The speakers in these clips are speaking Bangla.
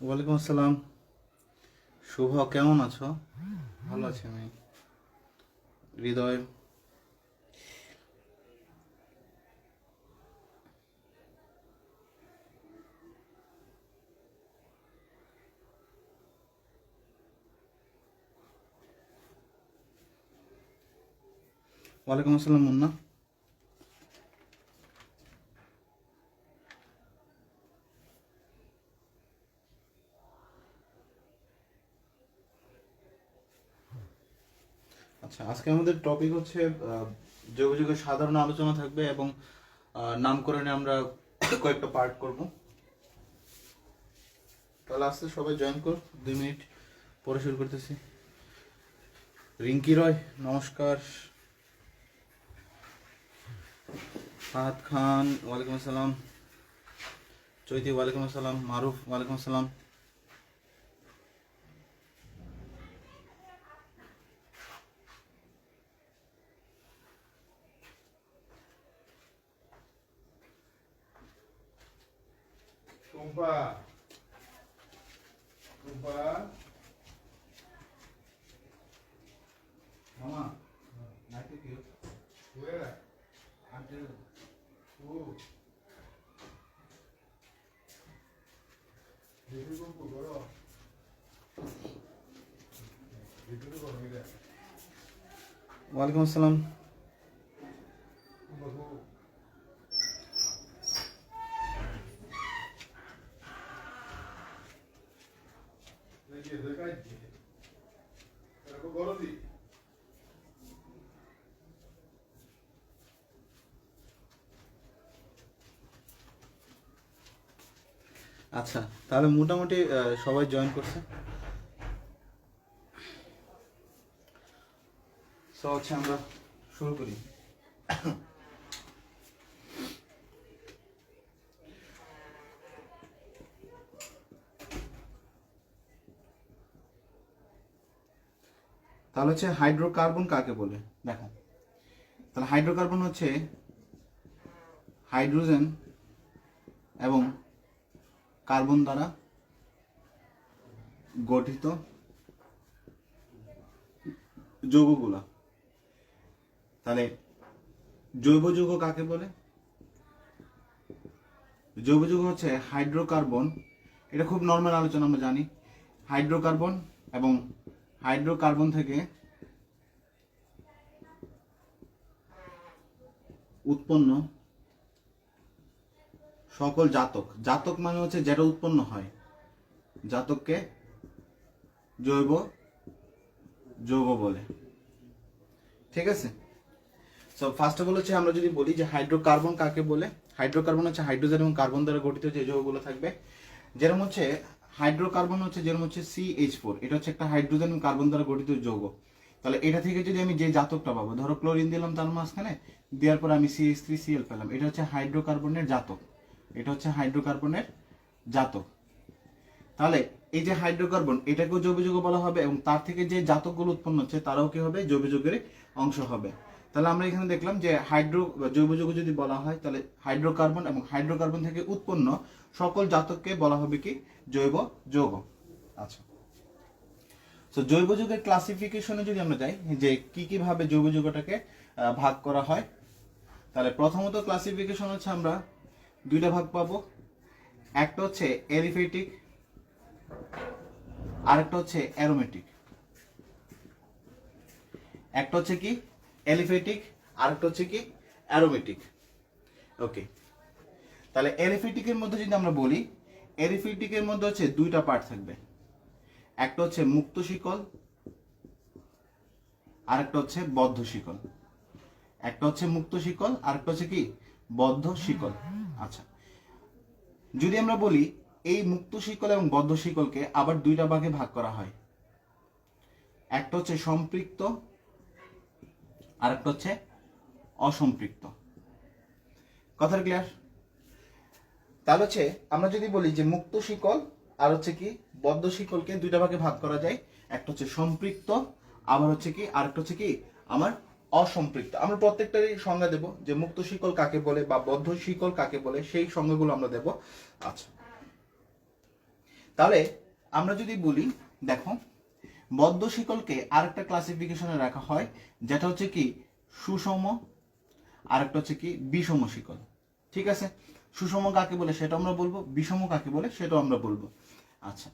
ওয়ালাইকুম আসসালাম। শুভ, কেমন আছো? ভালো আছি আমি। হৃদয়। ওয়ালাইকুম আসসালাম মুন্না। আচ্ছা, আজকে আমাদের টপিক হচ্ছে যোগাযোগের সাধারণ আলোচনা থাকবে এবং নামকরণে আমরা কয়েকটা পার্ট করব। তাহলে আস্তে সবাই জয়েন কর, 2 মিনিট পরে শুরু করতেছি। রিঙ্কি রয়, নমস্কার। ফাহাদ খান, ওয়ালাইকুম আসসালাম। চৈতি, ওয়ালাইকুম আসসালাম। মারুফ, ওয়ালাইকুম আসসালাম। টুম্পা, টুম্পা মামা নাইতে কি হুয়েরা আন্টি ও ভিডিও কল করো, ভিডিও করো মিলে। ওয়ালাইকুম আসসালাম। বাবু এই যে দেখাই এরকম বড় দি। আচ্ছা, তাহলে মোটামুটি সবাই জয়েন করছে। সো হচ্ছে আমরা শুরু করি। তাহলে হচ্ছে হাইড্রোকার্বন কাকে বলে দেখো। তাহলে হাইড্রোকার্বন হচ্ছে হাইড্রোজেন এবং কার্বন দ্বারা গঠিত যৌগগুলা। তাহলে জৈব যৌগ কাকে বলে? জৈব যৌগ হচ্ছে হাইড্রোকার্বন। এটা খুব নর্মাল আলোচনা, আমরা জানি হাইড্রোকার্বন এবং হাইড্রোকার্বন থেকে উৎপন্ন সকল জাতক। জাতক মানে হচ্ছে যেটা উৎপন্ন হয়, জাতককে জৈব যৌগ বলে। ঠিক আছে। সো ফার্স্ট অফ অল হচ্ছে আমরা যদি বলি যে হাইড্রোকার্বন কাকে বলে। হাইড্রোকার্বন হচ্ছে হাইড্রোজেন এবং কার্বন দ্বারা গঠিত যে যৌগগুলো থাকবে। যেরকম হচ্ছে হাইড্রোকার্বন হচ্ছে যেরকম হচ্ছে CH4, এটা হচ্ছে একটা হাইড্রোজেন এবং কার্বন দ্বারা গঠিত যৌগ। তাহলে এটা থেকে যদি আমি যে জাতকটা পাবো, ধরো ক্লোরিন দিলাম তার মাঝখানে, দেওয়ার পর আমি CH3Cl পেলাম, এটা হচ্ছে হাইড্রোকার্বনের জাতক। এটা হচ্ছে হাইড্রোকার্বনের জাতক। তাহলে এই যে হাইড্রোকার্বন, এটাকেও জৈব যৌগ বলা হবে এবং তার থেকে যে জাতকগুলো উৎপন্ন হচ্ছে তারাও কি হবে? জৈব যৌগের অংশ হবে। তাহলে আমরা এখানে দেখলাম যে জৈব যৌগ যদি বলা হয় তাহলে হাইড্রোকার্বন এবং হাইড্রোকার্বন থেকে উৎপন্ন সকল জাতককে বলা হবে কি? জৈব যৌগ। আচ্ছা, তো জৈব যৌগের ক্লাসিফিকেশনে যদি আমরা যাই যে কি কি ভাবে জৈব যৌগটাকে ভাগ করা হয়, তাহলে প্রথমত ক্লাসিফিকেশন হচ্ছে আমরা দুইটা ভাগ পাবো। একটা হচ্ছে এলিফেটিক, আরেকটা হচ্ছে অ্যারোমেটিক। একটা হচ্ছে কি এলিফেটিক, আরেকটা হচ্ছে কি অ্যারোমেটিক। ওকে, তাহলে এলিফেটিকের মধ্যে যদি আমরা বলি, এলিফেটিকের মধ্যে হচ্ছে দুইটা পার্ট থাকবে। একটা হচ্ছে মুক্ত শিকল, আরেকটা হচ্ছে বদ্ধ শিকল। একটা হচ্ছে মুক্ত শিকল, আরেকটা হচ্ছে কি বদ্ধ শিকল। আচ্ছা, যদি আমরা বলি এই মুক্ত শিকল এবং বদ্ধ শিকলকে আবার দুইটা ভাগে ভাগ করা হয়। একটা হচ্ছে সম্পৃক্ত, আরেকটা হচ্ছে অসম্পৃক্ত। কথার ক্লিয়ার? তাহলে হচ্ছে আমরা যদি বলি যে মুক্ত শিকল আর হচ্ছে কি বদ্ধ শিকলকে দুইটা ভাগে ভাগ করা যায়। একটা হচ্ছে সম্পৃক্ত, আবার হচ্ছে কি আরেকটা হচ্ছে কি আমার অসম্পৃক্ত। আমরা প্রত্যেকটারই সংজ্ঞা দেব যে মুক্ত শিকল কাকে বলে বা বদ্ধ শিকল কাকে বলে, সেই সংজ্ঞাগুলো আমরা দেব। আচ্ছা, তাহলে আমরা যদি বলি, দেখো বদ্ধ শিকলকে আরেকটা ক্লাসিফিকেশনে রাখা হয়, যেটা হচ্ছে কি সুষম, আরেকটা হচ্ছে কি বিষম শিকল। ঠিক আছে, সুষম কাকে বলে সেটা আমরা বলবো, বিষম কাকে বলে সেটাও আমরা বলবো। আচ্ছা,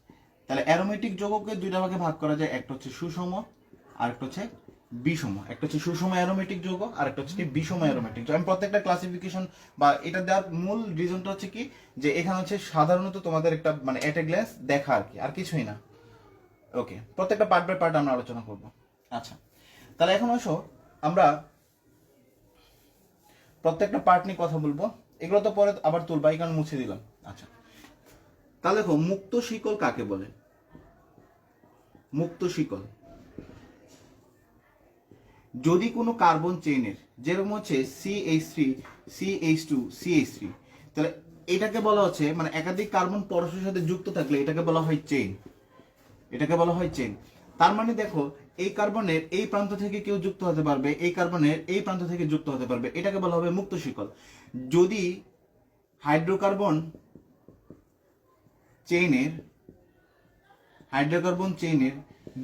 তাহলে অ্যারোমেটিক যৌগকে দুইটা ভাগে ভাগ করা যায়, একটা হচ্ছে সুষম আর একটা হচ্ছে বিষম। একটা হচ্ছে সুষম অ্যারোমেটিক যৌগ আর একটা হচ্ছে কি বিষম অ্যারোমেটিক যৌগ। আমি প্রত্যেকটা ক্লাসিফিকেশন বা এটা দেওয়ার মূল রিজনটা হচ্ছে কি, যে এখানে হচ্ছে সাধারণত তোমাদের একটা মানে এট এ গ্ল্যান্স দেখা আর কি, আর কিছুই না। ওকে, প্রত্যেকটা পার্ট বাই পার্ট আমরা আলোচনা করব। আচ্ছা, তাহলে এখন আসো আমরা প্রত্যেকটা পার্ট নিয়ে কথা বলবো। এগুলো তো পরে আবার তুলবা, এই কারণে মুছে দিলাম। আচ্ছা, তাহলে দেখো মুক্ত শিকল কাকে বলে। মুক্ত শিকল যদি কোনো কার্বন চেইনের, যেরকম হচ্ছে CH3 CH2 CH3, তাহলে এটাকে বলা হচ্ছে মানে একাধিক কার্বন পরস্পরের সাথে যুক্ত থাকলে এটাকে বলা হয় চেইন, এটাকে বলা হয় চেইন। তার মানে দেখো এই কার্বনের এই প্রান্ত থেকে কেউ যুক্ত হতে পারবে, এই কার্বনের এই প্রান্ত থেকে যুক্ত হতে পারবে, এটাকে বলা হবে মুক্ত শিকল। যদি হাইড্রোকার্বন চেইনের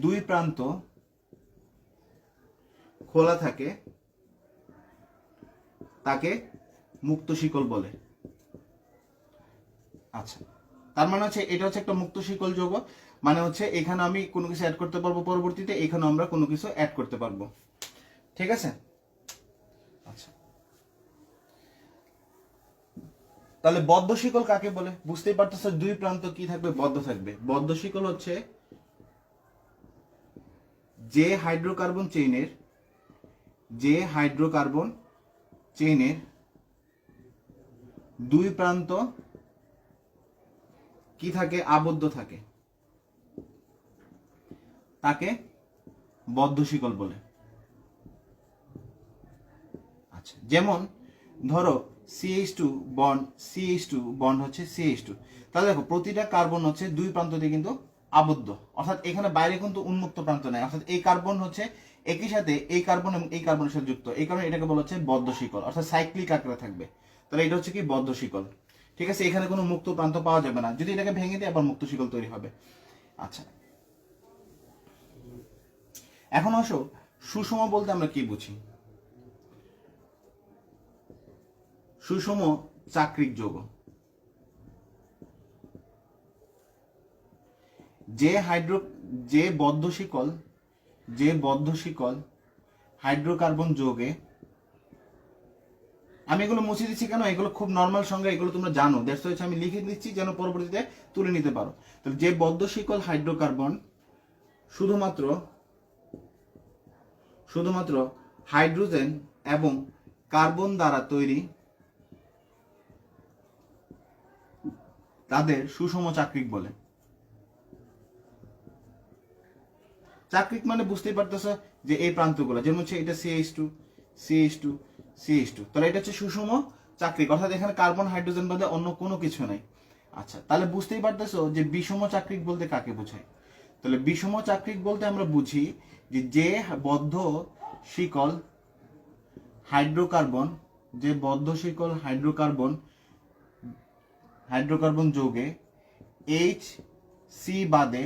দুই প্রান্ত খোলা থাকে তাকে মুক্ত শিকল বলে। আচ্ছা, তার মানে হচ্ছে এটা হচ্ছে একটা মুক্ত শিকল যৌগ, মানে হচ্ছে এখানে আমি কোনো কিছু অ্যাড করতে পারবো, পরবর্তীতে এখানে আমরা কোনো কিছু অ্যাড করতে পারবো। ঠিক আছে, আচ্ছা তাহলে বদ্ধ শিকল কাকে বলে বুঝতেই পারতেছ, দুই প্রান্ত কি থাকবে, বদ্ধ থাকবে। বদ্ধ শিকল হচ্ছে যে হাইড্রোকার্বন চেইনের দুই প্রান্ত কি থাকে, আবদ্ধ থাকে, তাকে বদ্ধ শিকল বলে। আচ্ছা, যেমন ধরো CH2 বন্ড হচ্ছে CH2, তাহলে দেখো প্রতিটা কার্বন হচ্ছে দুই প্রান্ত দিয়ে কিন্তু আবদ্ধ, অর্থাৎ এখানে বাইরে কিন্তু উন্মুক্ত প্রান্ত নাই, অর্থাৎ এই কার্বন হচ্ছে একই সাথে এই কার্বন এবং এই কার্বনের সাথে যুক্ত, এই কারণে এটাকে বলা হচ্ছে বদ্ধ শিকল, অর্থাৎ সাইক্লিক আকারে থাকবে। তাহলে এটা হচ্ছে কি বদ্ধ শিকল। ঠিক আছে, এখানে কোনো মুক্ত প্রান্ত পাওয়া যাবে না, যদি এটাকে ভেঙে দিয়ে আবার মুক্ত শিকল তৈরি হবে। আচ্ছা, এখন আসো সুষম বলতে আমরা কি বুঝি। সুষম চাক্রিক যৌগ, যে বদ্ধ শিকল হাইড্রোকার্বন যৌগে, আমি এগুলো মুছে দিচ্ছি কেন, এগুলো খুব নর্মাল সংজ্ঞা, এগুলো তোমরা জানো, দ্যাটস ওয়াই আমি লিখে দিচ্ছি যেন পরবর্তীতে তুলে নিতে পারো। তো যে বদ্ধ শিকল হাইড্রোকার্বন শুধুমাত্র হাইড্রোজেন এবং কার্বন দ্বারা তৈরি, তাদের সুষম চাক্রিক বলে। চাক্রিক মানে বুঝতেই পারতেছ যে এই প্রান্তগুলো, যেমন হচ্ছে এটা CH2 তাহলে এটা হচ্ছে সুষম চাক্রিক, অর্থাৎ এখানে কার্বন হাইড্রোজেন বাদে অন্য কোনো কিছু নাই। আচ্ছা, তাহলে বুঝতেই পারতেছো যে বিষম চাক্রিক বলতে কাকে বোঝায়। তাহলে বিষম চাক্রিক বলতে আমরা বুঝি যে বদ্ধ শিকল হাইড্রোকার্বন যৌগে HC বাদে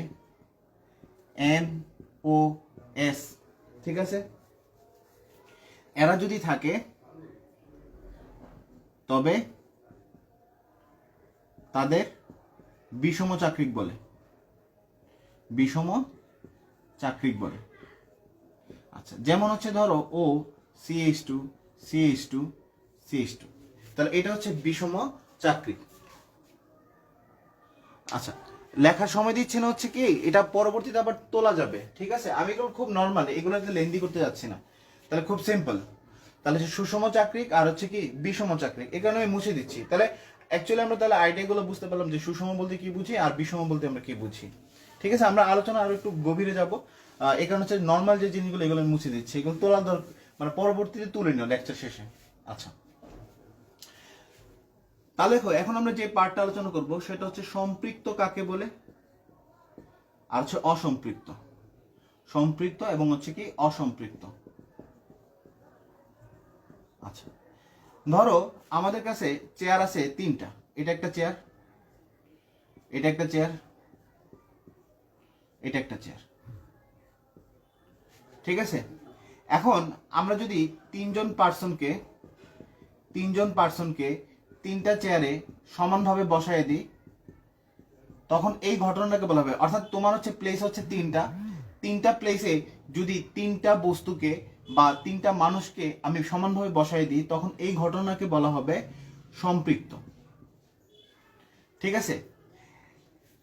NOS, ঠিক আছে, এরা যদি থাকে তবে তাদের বিষম চাক্রিক বলে। আচ্ছা, যেমন হচ্ছে ধরো CH2 তাহলে এটা হচ্ছে বিষম চাক্রিক। আচ্ছা, লেখার সময় দিচ্ছে না হচ্ছে কি, এটা পরবর্তীতে আবার তোলা যাবে। ঠিক আছে, আমি এগুলো খুব নর্মাল, এগুলো লেন্দি করতে যাচ্ছি না, তাহলে খুব সিম্পল। তাহলে সুষম চাক্রিক আর হচ্ছে কি বিষম চাক্রিক, এই কারণে আমি মুছে দিচ্ছি। তাহলে অ্যাকচুয়ালি আমরা তাহলে আইডিয়াগুলো বুঝতে পারলাম যে সুষম বলতে কি বুঝি আর বিষম বলতে আমরা কি বুঝি। ঠিক আছে, আমরা আলোচনা আরো একটু গভীরে যাব, এই কারণে হচ্ছে নর্মাল যে জিনিসগুলো এগুলো আমি মুছে দিচ্ছি, এগুলো তোলা মানে পরবর্তীতে তুলে নিও লেকচার শেষে। আচ্ছা, তাহলে এখন আমরা যে পার্টটা আলোচনা করব সেটা হচ্ছে সম্পৃক্ত কাকে বলে আর হচ্ছে সম্পৃক্ত এবং হচ্ছে কি অসম্পৃক্ত। আচ্ছা, ধরো আমাদের কাছে চেয়ার আছে তিনটা, এটা একটা চেয়ার, এটা একটা চেয়ার। ঠিক আছে, এখন আমরা যদি তিনজন পার্সনকে তিনটা চেয়ারে সমানভাবে বসায় দিই, তখন এই ঘটনাটাকে বলা হবে, অর্থাৎ তোমার হচ্ছে প্লেস হচ্ছে তিনটা প্লেসে যদি তিনটা বস্তুকে বা তিনটা মানুষকে আমি সমানভাবে বসায় দিই, তখন এই ঘটনাকে বলা হবে সম্পৃক্ত। ঠিক আছে,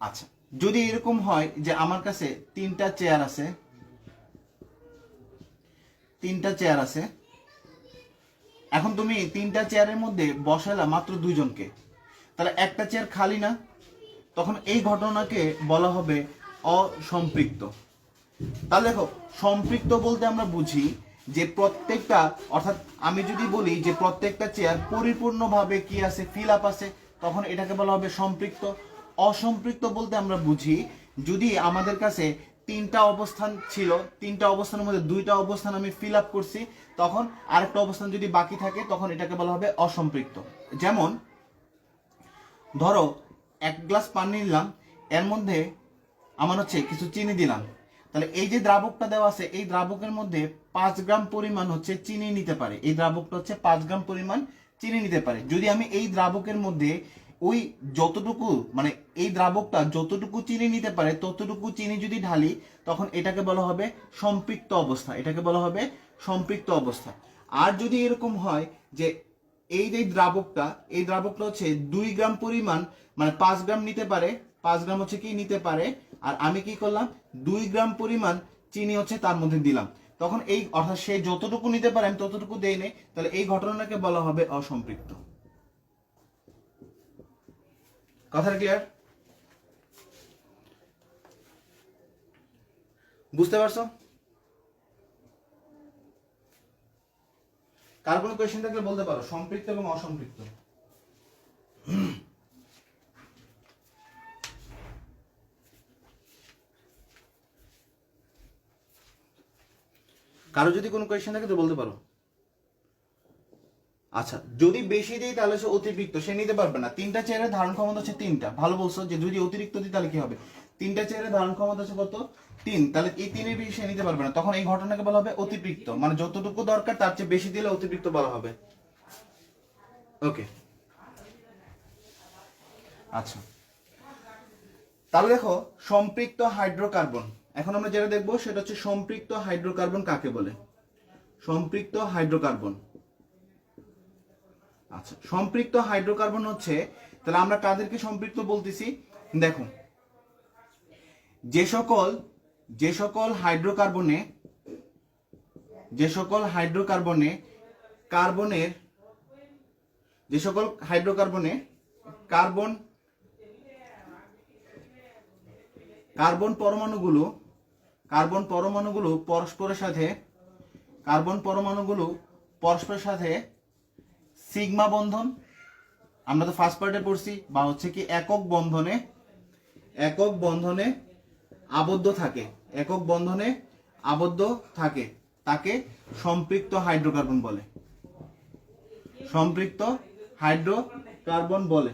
আচ্ছা যদি এরকম হয় যে আমার কাছে তিনটা চেয়ার আছে, এখন তুমি তিনটা চেয়ারের মধ্যে বসালা মাত্র দুইজনকে, তাহলে একটা চেয়ার খালি না, তখন এই ঘটনাকে বলা হবে অসম্পৃক্ত। তাহলে দেখো, সম্পৃক্ত বলতে আমরা বুঝি যে প্রত্যেকটা, অর্থাৎ আমি যদি বলি যে প্রত্যেকটা চেয়ার পরিপূর্ণভাবে কি আছে, ফিল আপ আছে, তখন এটাকে বলা হবে সম্পৃক্ত। অসম্পৃক্ত বলতে আমরা বুঝি যদি আমাদের কাছে তিনটা অবস্থান ছিল, তিনটা অবস্থানের মধ্যে দুইটা অবস্থান আমি ফিল আপ করছি, তখন আরেকটা অবস্থান যদি বাকি থাকে, তখন এটাকে বলা হবে অসম্পৃক্ত। যেমন ধরো এক গ্লাস পানি নিলাম, এর মধ্যে আমার হচ্ছে কিছু চিনি দিলাম, তাহলে এই যে দ্রাবকটা দেওয়া আছে, এই দ্রাবকের মধ্যে 5 গ্রাম পরিমাণ হচ্ছে চিনি নিতে পারে, এই দ্রাবকটা হচ্ছে 5 গ্রাম পরিমাণ চিনি নিতে পারে। যদি আমি এই দ্রাবকের মধ্যে ওই যতটুকু, মানে এই দ্রাবকটা যতটুকু চিনি নিতে পারে ততটুকু চিনি যদি ঢালি, তখন এটাকে বলা হবে সম্পৃক্ত অবস্থা, এটাকে বলা হবে সম্পৃক্ত অবস্থা। আর যদি এরকম হয় যে এই যে দ্রাবকটা হচ্ছে 2 গ্রাম পরিমাণ, মানে 5 গ্রাম নিতে পারে, 5 গ্রাম হচ্ছে কি নিতে পারে, আর আমি কি করলাম 2 গ্রাম পরিমাণ চিনি হচ্ছে তার মধ্যে দিলাম, তখন এই, অর্থাৎ সে যতটুকু নিতে পারে আমি ততটুকু দেই নেই, তাহলে এই ঘটনাটাকে বলা হবে অসম্পৃক্ত। কথাটা ক্লিয়ার? বুঝতে পারছো? কার কোনো কোয়েশ্চেন থাকলে বলতে পারো, সম্পৃক্ত এবং অসম্পৃক্ত। কারো যদি কোনো কোয়েশ্চেন থাকে তো বলতে পারো। আচ্ছা, যদি বেশি দিই তাহলে সে অতিরিক্ত, সে নিতে পারবে না। তিনটা চেয়ারের ধারণ ক্ষমতা হচ্ছে 3টা, ভালো বলছো, যে যদি অতিরিক্ত দিই তাহলে কি হবে, তিনটা চেয়ারের ধারণ ক্ষমতা হচ্ছে কত, 3, তাহলে এই 3-এর বেশি সে নিতে পারবে না, তখন এই ঘটনাকে বলা হবে অতিরিক্ত, মানে যতটুকু দরকার তার চেয়ে বেশি দিলে অতিরিক্ত বলা হবে। ওকে, আচ্ছা তাহলে দেখো সম্পৃক্ত হাইড্রোকার্বন, এখন আমরা যেটা দেখবো সেটা হচ্ছে সম্পৃক্ত হাইড্রোকার্বন কাকে বলে। সম্পৃক্ত হাইড্রোকার্বন, আচ্ছা সম্পৃক্ত হাইড্রোকার্বন হচ্ছে, তাহলে আমরা কাদেরকে সম্পৃক্ত বলতেছি, দেখো যে সকল হাইড্রোকার্বনে কার্বন পরমাণুগুলো পরস্পরের সাথে সিগমা বন্ধন, আমরা তো ফার্স্ট পার্টে পড়ছি, বা হচ্ছে কি একক বন্ধনে আবদ্ধ থাকে, তাকে সম্পৃক্ত হাইড্রোকার্বন বলে। সম্পৃক্ত হাইড্রোকার্বন বলে।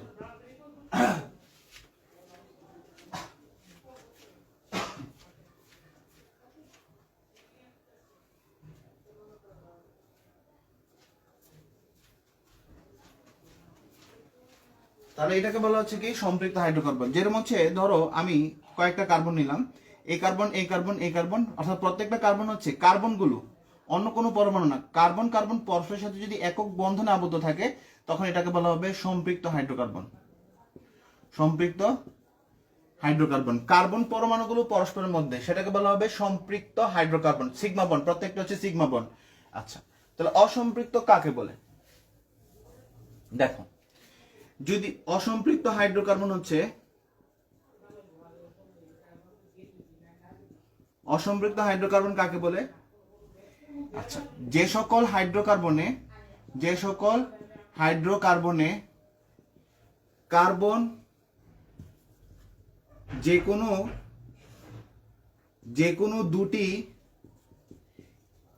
তাহলে এটাকে বলা হচ্ছে কি সম্পৃক্ত হাইড্রোকার্বন। যেরকম হচ্ছে ধরো আমি কয়েকটা কার্বন নিলাম, এই কার্বন, অর্থাৎ প্রত্যেকটা কার্বন হচ্ছে কার্বনগুলো অন্য কোনো পরমাণু না, কার্বন পরস্পরের সাথে যদি একক বন্ধনে আবদ্ধ থাকে, তখন এটাকে বলা হবে সম্পৃক্ত হাইড্রোকার্বন। কার্বন পরমাণুগুলো পরস্পরের মধ্যে, সেটাকে বলা হবে সম্পৃক্ত হাইড্রোকার্বন, সিগমা বন্ড, প্রত্যেকটা হচ্ছে সিগমা বন্ড। আচ্ছা, তাহলে অসম্পৃক্ত কাকে বলে? দেখো, যদি অসম্পৃক্ত হাইড্রোকার্বন হচ্ছে, অসম্পৃক্ত হাইড্রোকার্বন কাকে বলে? আচ্ছা, যে সকল হাইড্রোকার্বনে কার্বন যে কোনো দুটি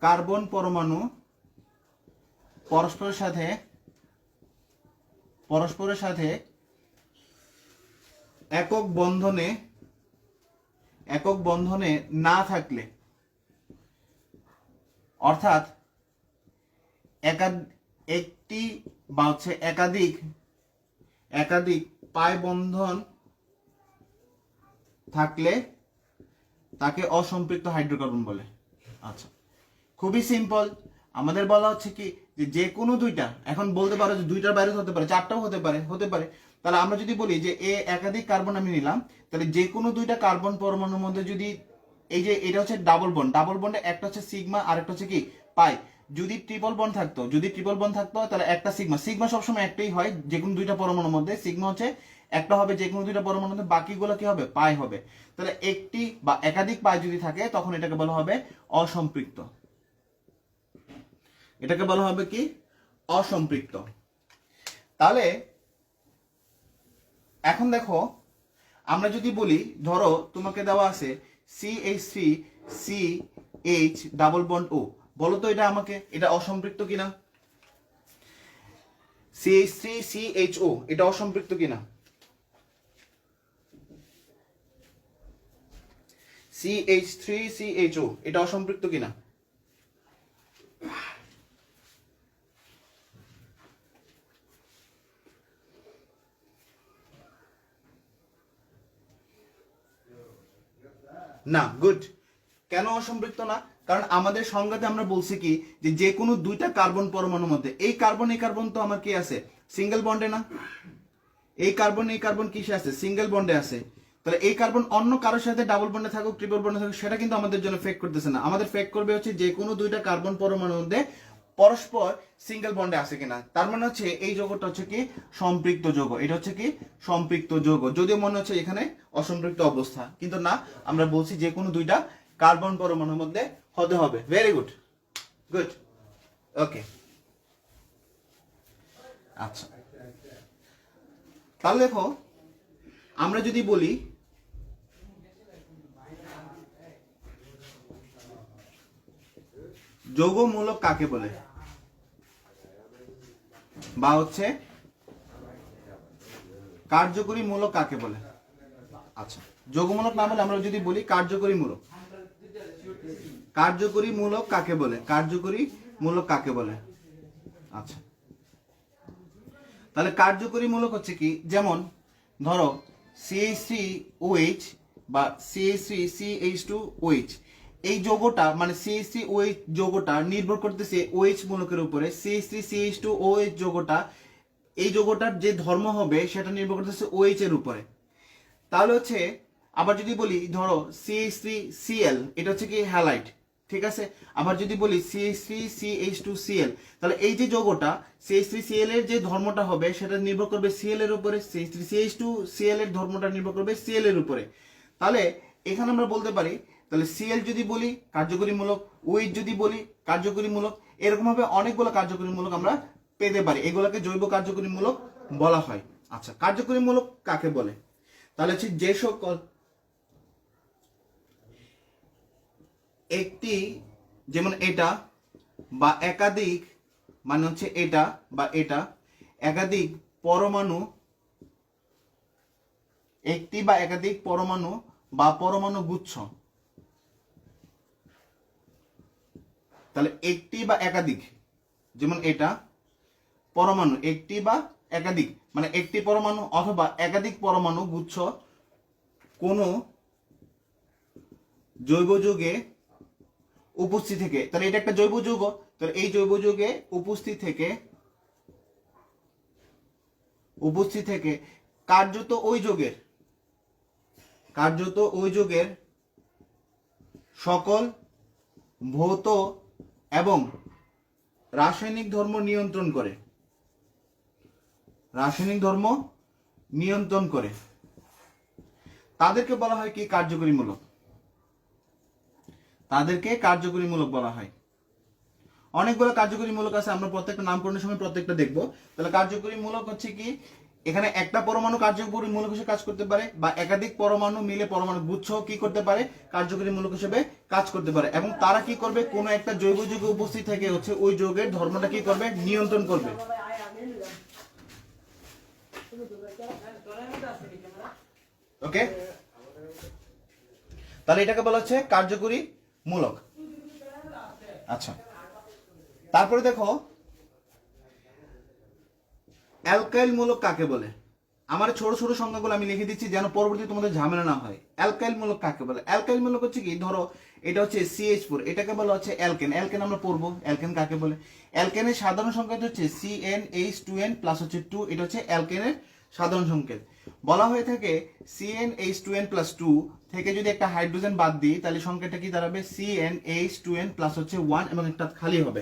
কার্বন পরমাণু পরস্পরের সাথে একক বন্ধনে একক বন্ধনে না থাকলে, অর্থাৎ একটি বা হচ্ছে একাধিক পাই বন্ধন থাকলে তাকে অসম্পৃক্ত হাইড্রোকার্বন বলে। আচ্ছা, খুবই সিম্পল। আমাদের বলা হচ্ছে কি যে কোনো দুইটা, এখন বলতে পারো যে দুইটার বাইরে হতে পারে, চারটাও হতে পারে। তাহলে আমরা যদি বলি যে একাধিক কার্বন আমি নিলাম, তাহলে যে কোনো দুইটা কার্বন পরমাণুর মধ্যে যদি এই যে এটা হচ্ছে ডাবল বন্ডে একটা হচ্ছে সিগমা আর একটা হচ্ছে কি পাই, যদি ট্রিপল বন্ড থাকতো তাহলে একটা সিগমা সবসময় একটাই হয় যে কোনো দুইটা পরমাণুর মধ্যে, সিগমা হচ্ছে একটা হবে যে কোনো দুইটা পরমাণুর মধ্যে, বাকিগুলো কি হবে পাই হবে। তাহলে একটি বা একাধিক পাই যদি থাকে তখন এটাকে বলা হবে অসম্পৃক্ত, এটাকে বলা হবে কি অসম্পৃক্ত। তাহলে এখন দেখো, আমরা যদি বলি ধরো তোমাকে দেওয়া আছে CH3CH ডাবল বন্ড O, বলো তো এটা আমাকে এটা অসম্পৃক্ত কিনা? CH3CHO এটা অসম্পৃক্ত কিনা? CH3CHO এটা অসম্পৃক্ত কিনা? না, গুড। কেন অসম্পৃক্ত না? কারণ আমাদের সংজ্ঞাতে আমরা বলছি কি যে কোনো দুইটা কার্বন পরমাণুর মধ্যে এই কার্বন তো আমার কি আছে সিঙ্গেল বন্ডে না, এই কার্বন কিসে আছে সিঙ্গেল বন্ডে আছে। তাহলে এই কার্বন অন্য কারোর সাথে ডাবল বন্ডে থাকুক ট্রিপল বন্ডে থাকুক সেটা কিন্তু আমাদের জন্য ফেক করতেছে না, আমাদের ফেক করবে হচ্ছে যে কোনো দুইটা কার্বন পরমাণুর মধ্যে পরস্পর সিঙ্গেল বন্ডে আছে কিনা। তার মানে হচ্ছে এই যৌগটা হচ্ছে কি সম্পৃক্ত যৌগ, এটা হচ্ছে কি সম্পৃক্ত যৌগ, যদিও মনে হচ্ছে এখানে অসম্পৃক্ত অবস্থা, কিন্তু না, আমরা বলছি যে কোনো দুইটা কার্বন পরমাণুর মধ্যে হতে হবে। ভেরি গুড, গুড, ওকে। আচ্ছা, তাহলে দেখো আমরা যদি বলি যৌগমূলক কাকে বলে, বা হচ্ছে কার্যকরী মূলক কাকে বলে। আচ্ছা, যৌগমূলক না বলে আমরা যদি বলি কার্যকরী মূলক কাকে বলে, কার্যকরী মূলক কাকে বলে। আচ্ছা, তাহলে কার্যকরী মূলক হচ্ছে কি, যেমন ধরো CH3OH বা CH3CH2OH, এই যৌগটা মানে CH3OH যৌগটা নির্ভর করতেছে OH মূলকের উপরে। CH3CH2OH যৌগটা, এই যৌগটার যে ধর্ম হবে সেটা নির্ভর করতেছে OH এর উপরে। তাহলে হচ্ছে আবার যদি বলি ধরো CH3Cl, এটা হচ্ছে কি হ্যালাইড, ঠিক আছে। আবার যদি বলি CH3CH2Cl, তাহলে এই যে যৌগটা CH3Cl এর যে ধর্মটা হবে সেটা নির্ভর করবে Cl এর উপরে, CH3CH2Cl এর ধর্মটা নির্ভর করবে Cl এর উপরে। তাহলে এখানে আমরা বলতে পারি, তাহলে Cl যদি বলি কার্যকরী মূলক, OH যদি বলি কার্যকরী মূলক, এরকম ভাবে অনেকগুলো কার্যকরী মূলক আমরা পেতে পারি, এগুলোকে জৈব কার্যকরী মূলক বলা হয়। আচ্ছা, কার্যকরী মূলক কাকে বলে? তাহলে হচ্ছে যে সকল একটি, যেমন এটা বা একাধিক, মানে হচ্ছে এটা বা এটা একাধিক পরমাণু, একটি বা একাধিক পরমাণু বা পরমাণু গুচ্ছ, তাহলে একটি বা একাধিক, যেমন এটা পরমাণু একটি বা একাধিক, মানে একটি পরমাণু অথবা একাধিক পরমাণু গুচ্ছ কোনো জৈব যৌগে উপস্থিত থেকে, তাহলে এটা একটা জৈব যৌগ, তাহলে এই জৈব যৌগে উপস্থিত থেকে কার্যত ওই যৌগের সকল ভৌত এবং রাসায়নিক ধর্ম নিয়ন্ত্রণ করে তাদেরকে বলা হয় কি কার্যকরী মূলক, তাদেরকে কার্যকরী মূলক বলা হয়। অনেকগুলো কার্যকরী মূলক আছে, আমরা প্রত্যেকটা নামকরণের সময় প্রত্যেকটা দেখবো। তাহলে কার্যকরী মূলক হচ্ছে কি, এখানে একটা পরমাণু কার্যকরী মূলক হিসেবে কাজ করতে পারে, বা একাধিক পরমাণু মিলে পরমাণু গুচ্ছ কি করতে পারে কার্যকরী মূলক হিসেবে কাজ করতে পারে, এবং তারা কি করবে কোনো একটা জৈব যৌগে উপস্থিত থেকে হচ্ছে ওই যৌগের ধর্মটা কি করবে নিয়ন্ত্রণ করবে। ওকে, তাহলে এটাকে বলা হচ্ছে কার্যকরী মূলক। আচ্ছা, তারপরে দেখো অ্যালকাইল মূলক কাকে বলে। আমার ছোট ছোট সংজ্ঞাগুলো আমি লিখে দিচ্ছি যেন পরবর্তী তোমাদের ঝামেলা না হয়। অ্যালকাইল মূলক কাকে বলে? অ্যালকাইল মূলক হচ্ছে কি, ধরো এটা হচ্ছে CH4, এটাকে বলা হচ্ছে অ্যালকেন। অ্যালকেন আমরা পড়বো অ্যালকেন কাকে বলে। অ্যালকেনের সাধারণ সংকেত হচ্ছে CnH2n প্লাস হচ্ছে 2, এটা হচ্ছে অ্যালকেনের সাধারণ সংকেত। বলা হয়ে থাকে CnH2n প্লাস 2 থেকে যদি একটা হাইড্রোজেন বাদ দিই তাহলে সংকেতটা কি দাঁড়াবে? CnH2n প্লাস হচ্ছে 1 এবং একটা খালি হবে।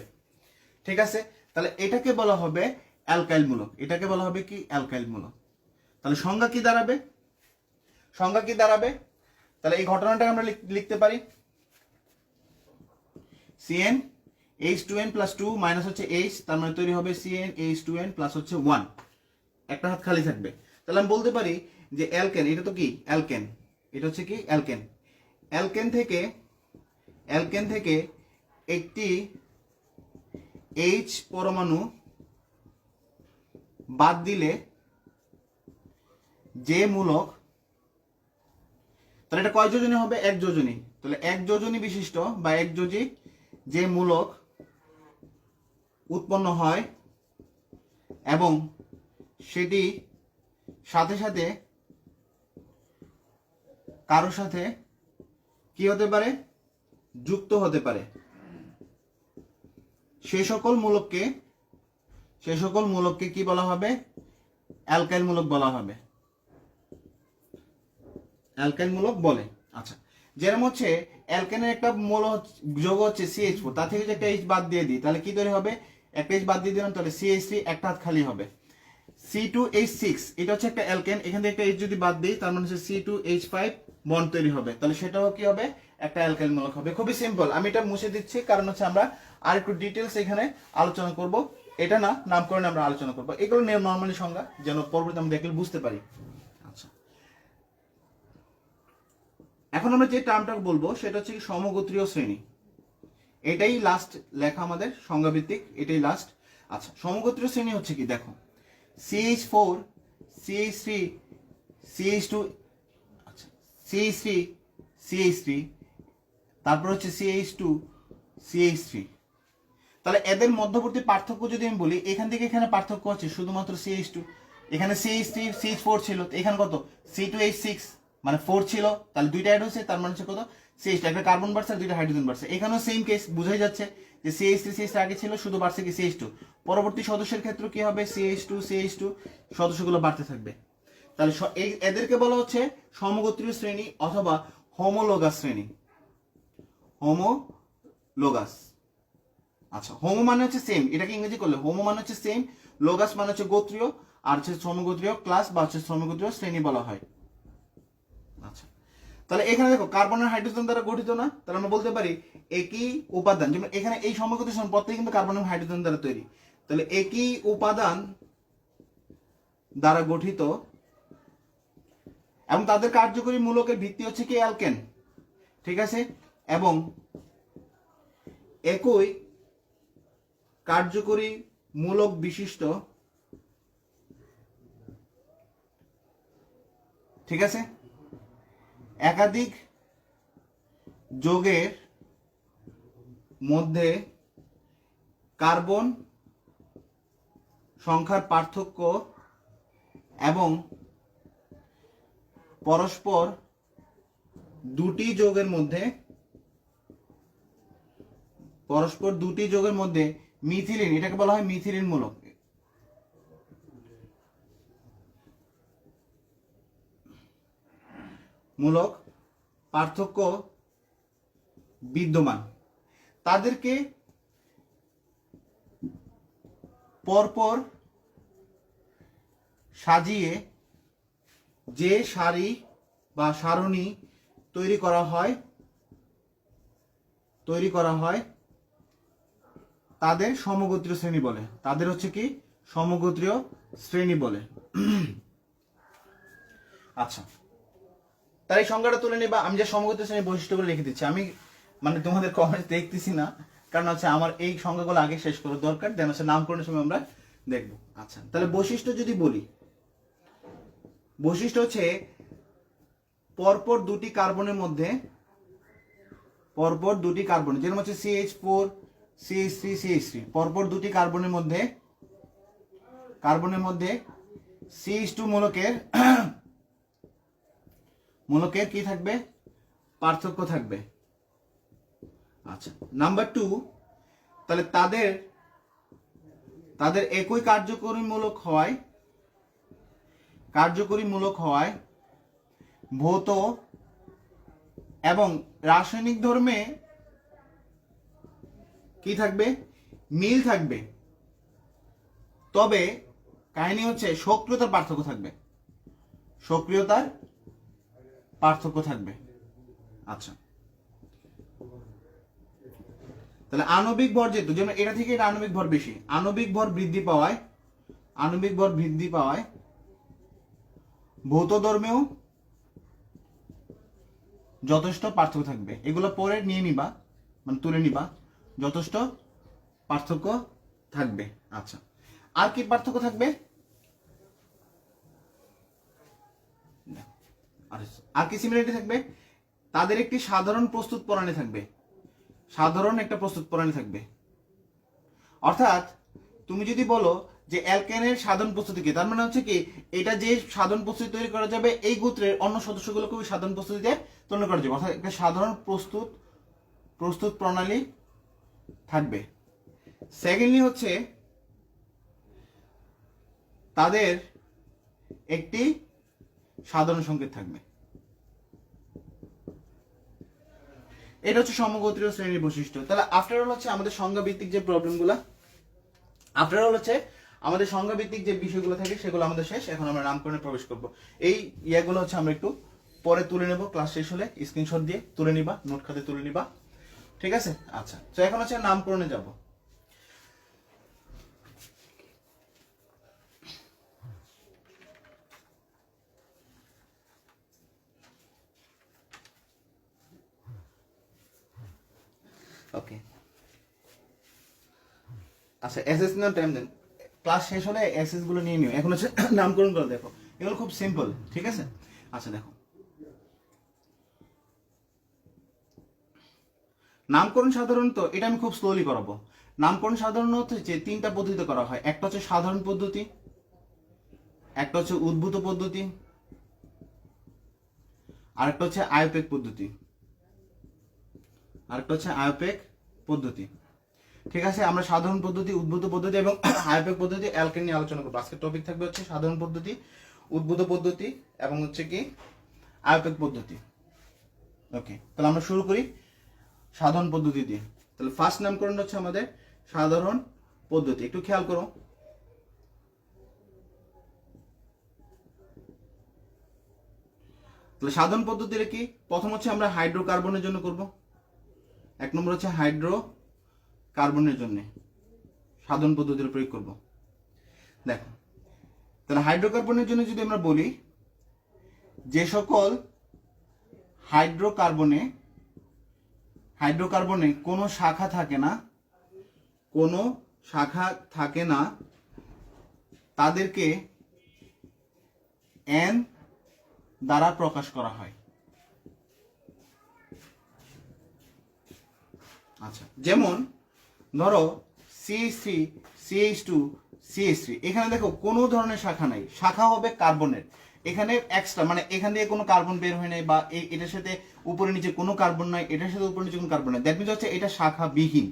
ঠিক আছে, তাহলে এটাকে বলা হবে অ্যালকাইল মূলক। এটাকে বলা হবে কি? অ্যালকাইল মূলক। তাহলে সংজ্ঞা কি দাঁড়াবে? সংজ্ঞা কি দাঁড়াবে? তাহলে এই ঘটনাটাকে আমরা লিখতে পারি CnH2n প্লাস 2 মাইনাস হচ্ছে H, তার মানে তৈরি হবে CnH2n প্লাস হচ্ছে 1, একটা হাত খালি থাকবে। তাহলে আমি বলতে পারি যে অ্যালকেন, এটা তো কি অ্যালকেন, এটা হচ্ছে কি অ্যালকেন। অ্যালকেন থেকে একটি H পরমাণু বাদ দিলে যে মূলক, তাহলে এটা কয় যোজনী হবে? এক যোজনী। তাহলে এক যোজনী বিশিষ্ট বা একযোজী যে মূলক উৎপন্ন হয় এবং সেটি সাথে সাথে কারোর সাথে কি হতে পারে? যুক্ত হতে পারে, সে সকল মূলককে কি বলা হবে? অ্যালকাইল মূলক বলা হবে, অ্যালকাইল মূলক বলে। আচ্ছা, যেরকম হচ্ছে অ্যালকেনের একটা মূল যৌগ হচ্ছে CH4, তা থেকে যদি একটা H বাদ দিয়ে দিই তাহলে কি তৈরি হবে? একটা H বাদ দিয়ে দিলাম তাহলে CH3, একটা হাত খালি হবে। C2H6, এটা হচ্ছে একটা অ্যালকেন, এখান থেকে একটা H যদি বাদ দিই তার মানে হচ্ছে C2H5 বন্ড তৈরি হবে, তাহলে সেটাও কি হবে? একটা অ্যালকাইল মূলক হবে। খুবই সিম্পল, আমি এটা মুছে দিচ্ছি কারণ হচ্ছে আমরা আর একটু ডিটেলস এখানে আলোচনা করব। এটা না, নামকরণে আমরা আলোচনা করব। এগুলো নিয়ে নর্মালি সংজ্ঞা যেন পরবর্তী আমরা দেখলে বুঝতে পারি। আচ্ছা, এখন আমরা যে টার্মটা বলবো সেটা হচ্ছে সমগোত্রীয় শ্রেণী। এটাই লাস্ট লেখা আমাদের সংজ্ঞা ভিত্তিক, এটাই লাস্ট। আচ্ছা, সমগোত্রীয় শ্রেণী হচ্ছে কি, দেখো CH4 CH3 CH2, আচ্ছা CH3 CH3, তারপর হচ্ছে CH2 CH3। তাহলে এদের মধ্যবর্তী পার্থক্য যদি আমি বলি, এখান থেকে এখানে পার্থক্য হচ্ছে শুধুমাত্র CH2, এখানে CH3 CH4 ছিল, তো এখানে কত? C2H6 মানে 4 ছিল, তাহলে দুইটা অ্যাড হয়েছে, তার মানে হচ্ছে কত? CH2, একটা কার্বন বাড়ছে আর দুইটা হাইড্রোজেন বাড়ছে। এখানেও সেম কেস, বোঝাই যাচ্ছে যে CH3 CH3 আগে ছিল, শুধু বাড়ছে কি CH2। পরবর্তী সদস্যের ক্ষেত্রে কি হবে? CH2 সদস্যগুলো বাড়তে থাকবে। তাহলে এদেরকে বলা হচ্ছে সমগোত্রীয় শ্রেণী অথবা হোমোলোগাস শ্রেণী, হোমোলোগাস। আচ্ছা, হোমো মানে হচ্ছে সেম, এটাকে ইংরেজি করলে হোমো মানে হচ্ছে সেম, লোগাস মানে হচ্ছে গোত্রীয়, আর হচ্ছে সমগোত্রীয় ক্লাস বা হচ্ছে সমগোত্রীয় শ্রেণী বলা হয়। আচ্ছা, তাহলে এখানে দেখো কার্বন আর হাইড্রোজেন দ্বারা গঠিত না, তাহলে আমরা বলতে পারি একই উপাদান, যেমন এখানে এই সমগোত্রীয় শ্রেণী প্রত্যেক কিন্তু কার্বন এবং হাইড্রোজেন দ্বারা তৈরি, তাহলে একই উপাদান দ্বারা গঠিত এবং তাদের কার্যকরী মূলকের ভিত্তি হচ্ছে কি অ্যালকেন। ঠিক আছে, এবং একই কার্যকরী মূলক বিশিষ্ট, ঠিক আছে, একাধিক যৌগের মধ্যে কার্বন সংখ্যার পার্থক্য এবং পরস্পর দুটি যৌগের মধ্যে মিথিলিন, এটাকে বলা হয় মিথিলিন মূলক। পার্থক্য বিদ্যমান, তাদেরকে পরপর সাজিয়ে যে সারি বা সারণী তৈরি করা হয় তাদের সমগোত্রীয় শ্রেণী বলে। তাদের হচ্ছে কি সমগোত্রীয় শ্রেণী বলে। আচ্ছা, তাই সংজ্ঞাটা তুলে নিবা। আমি যে সমগোত্রীয় শ্রেণীর বৈশিষ্ট্যগুলো লিখে দিচ্ছি, আমি মানে তোমাদের কমেন্ট দেখতেছি না, কারণ হচ্ছে আমার এই সংজ্ঞাগুলো আগে শেষ করার দরকার, দেন হচ্ছে নামকরণের সময় আমরা দেখবো। আচ্ছা, তাহলে বৈশিষ্ট্য যদি বলি, বৈশিষ্ট্য হচ্ছে পরপর দুটি কার্বনের মধ্যে পরপর দুটি কার্বন, যেরকম হচ্ছে CH4 CH3 CH3, পরপর দুটি কার্বনের মধ্যে CH2 মূলকের কি থাকবে, পার্থক্য থাকবে। আচ্ছা, নাম্বার 2, তাহলে তাদের একই কার্যকরী মূলক হওয়ায় ভৌত এবং রাসায়নিক ধর্মে কি থাকবে, মিল থাকবে। তবে কাহিনী হচ্ছে সক্রিয়তার পার্থক্য থাকবে। আচ্ছা, তাহলে আণবিক ভর যেহেতু, যেমন এটা থেকে এটা আণবিক ভর বেশি, আণবিক ভর বৃদ্ধি পাওয়ায় ভৌত ধর্মেও যথেষ্ট পার্থক্য থাকবে। এগুলো পরে নিয়ে নিবা, মানে তুলে নিবা, যথেষ্ট পার্থক্য থাকবে। আচ্ছা, আর কি পার্থক্য থাকবে, আর কি সিমিলারিটি থাকবে, তাদের একটি সাধারণ প্রস্তুত প্রণালী থাকবে। অর্থাৎ তুমি যদি বলো যে অ্যালকেনের সাধারণ প্রস্তুতি কি, তার মানে হচ্ছে কি, এটা যে সাধারণ প্রস্তুতি তৈরি করা যাবে এই গোত্রের অন্য সদস্যগুলোকে ওই সাধারণ প্রস্তুতিতে তৈরি করা যাবে, অর্থাৎ একটা সাধারণ প্রস্তুত প্রণালী থাকবে। সেকেন্ডলি হচ্ছে তাদের একটি সাধারণ সংকেত থাকবে। এটা হচ্ছে সমগোত্রীয় শ্রেণীর বৈশিষ্ট্য। তাহলে আফটার অল হচ্ছে আমাদের সংজ্ঞা ভিত্তিক যে প্রবলেমগুলো, আফটার অল হচ্ছে আমাদের সংজ্ঞা ভিত্তিক যে বিষয়গুলো থাকে সেগুলো আমাদের শেষ। এখন আমরা নামকরণে প্রবেশ করব। এই ইয়েগুলো হচ্ছে আমরা একটু পরে তুলে নেব, ক্লাস শেষ হলে স্ক্রিনশট দিয়ে তুলে নিবা, নোট খাতে তুলে নিবা, ঠিক আছে? আচ্ছা, তো এখন হচ্ছে নামকরণে যাব। ওকে, আচ্ছা, এসএস না টাইম দেন, ক্লাস শেষ হলে এসএস গুলো নিয়ে নিও। এখন হচ্ছে নামকরণ করে দেখো, এগুলো খুব সিম্পল, ঠিক আছে? আচ্ছা দেখো, নামকরণ সাধারণত, এটা আমি খুব স্লোলি করাবো। নামকরণ সাধারণত হচ্ছে 3টা পদ্ধতিতে করা হয়। একটা হচ্ছে সাধারণ পদ্ধতি, একটা হচ্ছে উদ্ভূত পদ্ধতি, আরেকটা হচ্ছে আয়পেক পদ্ধতি। ঠিক আছে, আমরা সাধারণ পদ্ধতি, উদ্ভূত পদ্ধতি এবং আয়পেক পদ্ধতি অ্যালকেন নিয়ে আলোচনা করবো। আজকের টপিক থাকবে হচ্ছে সাধারণ পদ্ধতি, উদ্ভূত পদ্ধতি এবং হচ্ছে কি আয়পেক পদ্ধতি। ওকে, তাহলে আমরা শুরু করি সাধারণ পদ্ধতি দিয়ে। তাহলে ফার্স্ট নামকরণ হচ্ছে আমাদের সাধারণ পদ্ধতি। একটু খেয়াল করো, তাহলে সাধারণ পদ্ধতিটা কি? প্রথম হচ্ছে আমরা হাইড্রোকার্বনের জন্য করব। 1 নম্বর হচ্ছে হাইড্রোকার্বনের জন্য সাধারণ পদ্ধতির প্রয়োগ করব। দেখো, তাহলে হাইড্রোকার্বনের জন্য যদি আমরা বলি, যে সকল হাইড্রোকার্বনে কোনো শাখা থাকে না, তাদেরকে N দ্বারা প্রকাশ করা হয়। আচ্ছা, যেমন ধরো CH3 CH2 CH3, এখানে দেখো কোনো ধরনের শাখা নাই, শাখা হবে কার্বনের। এখানে এক্সট্রা, মানে এখান থেকে কোনো কার্বন বের হয় নাই, বা এটার সাথে উপরে নিচে কোনো কার্বন নাই, এটার সাথে উপরে নিচে কোনো কার্বন নাই, দ্যাট মিনস হচ্ছে এটা শাখা বিহীন।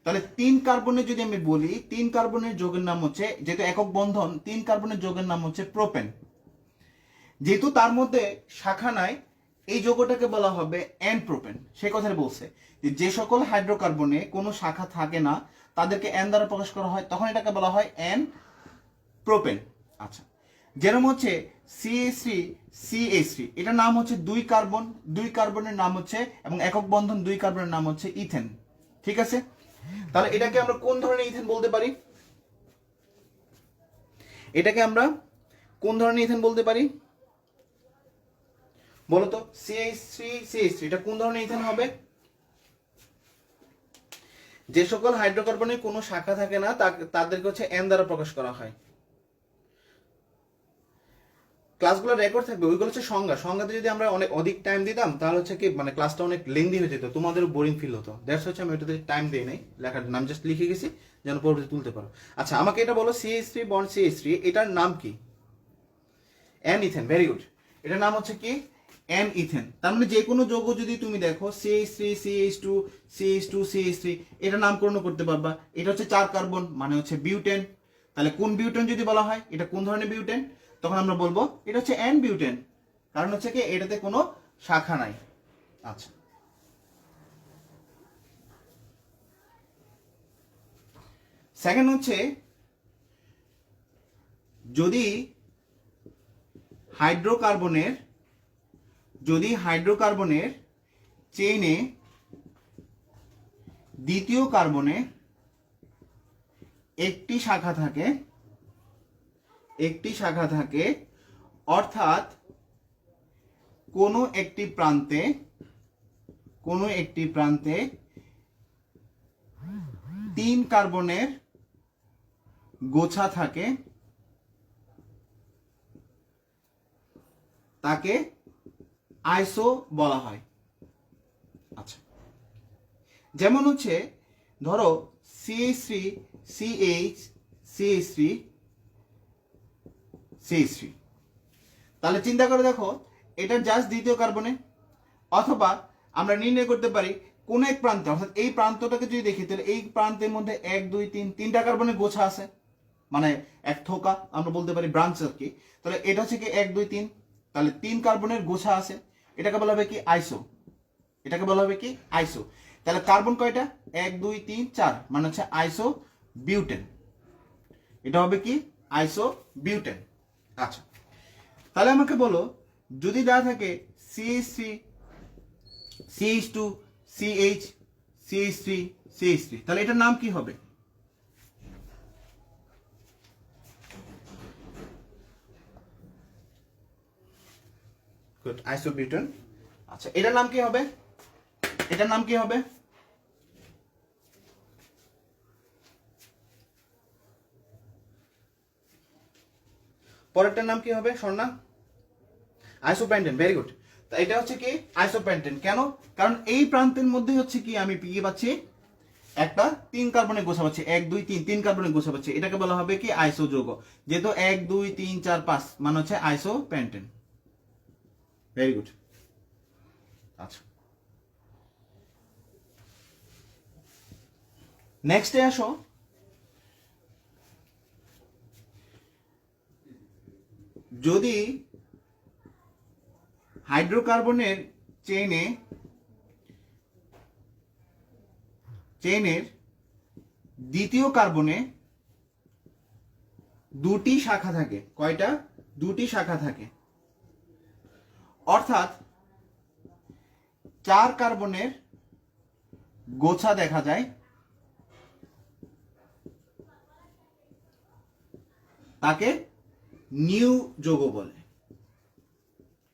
তাহলে 3 কার্বনের যদি আমি বলি, 3 কার্বনের যৌগের নাম হচ্ছে, যেহেতু একক বন্ধন, 3 কার্বনের যৌগের নাম হচ্ছে প্রোপেন। যেহেতু তার মধ্যে শাখা নাই, এই যৌগটাকে বলা হবে এন প্রোপেন। সে কথাই বলছে যে সকল হাইড্রোকার্বনে কোনো শাখা থাকে না, তাদেরকে এন দ্বারা প্রকাশ করা হয়, তখন এটাকে বলা হয় এন প্রোপেন। আচ্ছা, যেরকম হচ্ছে CH3 CH3, এটার নাম হচ্ছে 2 কার্বনের নাম হচ্ছে, এবং একক বন্ধন 2 কার্বনের নাম হচ্ছে ইথেন। ঠিক আছে, তাহলে এটাকে আমরা কোন ধরনের ইথেন বলতে পারি? বলতো CH3 CH3 এটা কোন ধরনের ইথেন হবে? যে সকল হাইড্রোকার্বনে কোনো শাখা থাকে না, তাদেরকে হচ্ছে এন দ্বারা প্রকাশ করা হয়। ক্লাসগুলো রেকর্ড থাকবে, ওইগুলো হচ্ছে সংজ্ঞা। সংজ্ঞাতে যদি আমরা অনেক অধিক টাইম দিতাম তাহলে হচ্ছে কি মানে ক্লাসটা অনেক লেন্দি হয়ে যেত, তোমাদেরও বোরিং ফিল হতো। দ্যাটস হচ্ছে আমি ওটাতে টাইম দিই নাই, লেখার নাম জাস্ট লিখে গেছি যেন পরবর্তী তুলতে পারো। আচ্ছা আমাকে এটা বলো, CH3 বন্ড CH3 এটার নাম কি? N ethane, very good. এটার নাম হচ্ছে কি? N ethane. তার মানে যে কোনো যৌগ যদি তুমি দেখো CH3 CH2 CH2 CH3 এটা নামকরণ করতে পারবা। এটা হচ্ছে 4 কার্বন মানে হচ্ছে বিউটেন। তাহলে কোন বিউটেন যদি বলা হয় এটা কোন ধরনের বিউটেন, তখন আমরা বলবো এটা হচ্ছে এন বিউটেন, কারণ হচ্ছে কি এটাতে কোনো শাখা নাই। আচ্ছা সেকেন্ড হচ্ছে যদি হাইড্রোকার্বনের চেইনে দ্বিতীয় কার্বনে একটি শাখা থাকে অর্থাৎ কোনো একটি প্রান্তে 3 কার্বনের গোছা থাকে, তাকে আইসো বলা হয়। আচ্ছা যেমন হচ্ছে ধরো CH3 CH CH3 CH3, তাহলে চিন্তা করে দেখো এটা জাস্ট দ্বিতীয় কার্বনে, অথবা আমরা নির্ণয় করতে পারি কোন এক প্রান্তে, অর্থাৎ এই প্রান্তটাকে যদি দেখি তাহলে এই প্রান্তের মধ্যে 1 2 3 তিনটা কার্বনের গোছা আছে, মানে এক থোকা আমরা বলতে পারি ব্রাঞ্চ আর কি। তাহলে এটা হচ্ছে কি 1 2 3, তাহলে 3 কার্বনের গোছা আছে, এটাকে বলা হবে কি আইসো। তাহলে কার্বন কয়টা? 1 2 3 4 মানে হচ্ছে আইসো বিউটেন। এটা হবে কি আইসো বিউটেন। আচ্ছা তাহলে আমাকে বলো যদি দেওয়া থাকে CH3 CH2 CH CH3 CH3 তাহলে এটার নাম কি হবে? Good, isobutane. আচ্ছা এটার নাম কি হবে? পরেরটার নাম কি হবে স্বর্ণা? আইসোপেন্টেন, very good. তা এটা হচ্ছে কি আইসোপেন্টেন। কেন? কারণ এই প্রান্তের মধ্যে হচ্ছে কি আমি কি পাচ্ছি, একটা 3 কার্বনের গোছা পাচ্ছি, 1 2 3 3 কার্বনের গোছা পাচ্ছি, এটাকে বলা হবে কি আইসো যৌগ। যেহেতু 1 2 3 4 5 মানে হচ্ছে আইসোপেন্টেন। Very good. আচ্ছা নেক্সটে আসো, যদি হাইড্রোকার্বনের চেইনের দ্বিতীয় কার্বনে দুটি শাখা থাকে, কয়টা? দুটি শাখা থাকে, অর্থাৎ 4 কার্বনের গোছা দেখা যায়, তাকে নিউ যৌগ বলে।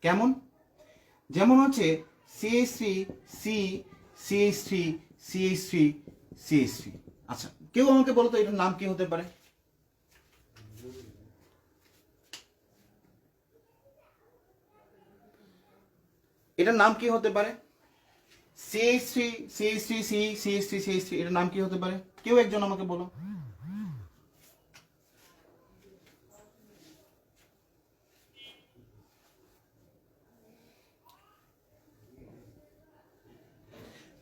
কেমন? যেমন হচ্ছে CH3 C CH3 CH3 CH3। আচ্ছা কেউ আমাকে বলো তো এটার নাম কি হতে পারে? এটার নাম কি হতে পারে? CH3 CH3 C CH3 CH3 এটার নাম কি হতে পারে? কেউ একজন আমাকে বলো।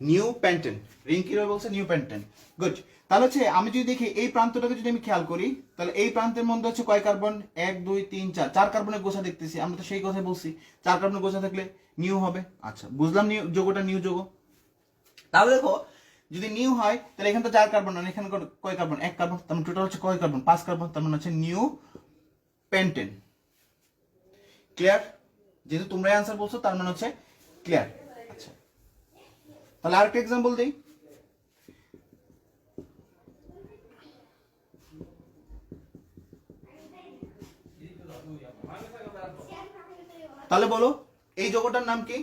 New pentane. রিঙ্কিরা বলছে নিউ পেন্টেন। গুড। তাহলে হচ্ছে আমি যদি দেখি এই প্রান্তটাকে যদি আমি খেয়াল করি তাহলে এই প্রান্তের মধ্যে হচ্ছে কয় কার্বন? 1 2 3 4 4 কার্বনের গোছা দেখতেছি, আমরা তো সেই কথাই বলছি 4 কার্বনের গোছা থাকলে নিউ হবে। আচ্ছা বুঝলাম নিউ যৌগটা নিউ যৌগ। তাহলে দেখো যদি নিউ হয় তাহলে এখানে তো 4 কার্বন আর এখানে কয় কার্বন? 1 কার্বন, তার মানে টোটাল হচ্ছে কয় কার্বন? 5 কার্বন, তার মানে হচ্ছে নিউ পেন্টেন। ক্লিয়ার? যেহেতু তোমরাই অ্যান্সার বলছো তার মানে হচ্ছে ক্লিয়ার। আচ্ছা তাহলে আরেকটা এক্সাম্পল দেই। তাহলে বলো এই যৌগটার নাম কি?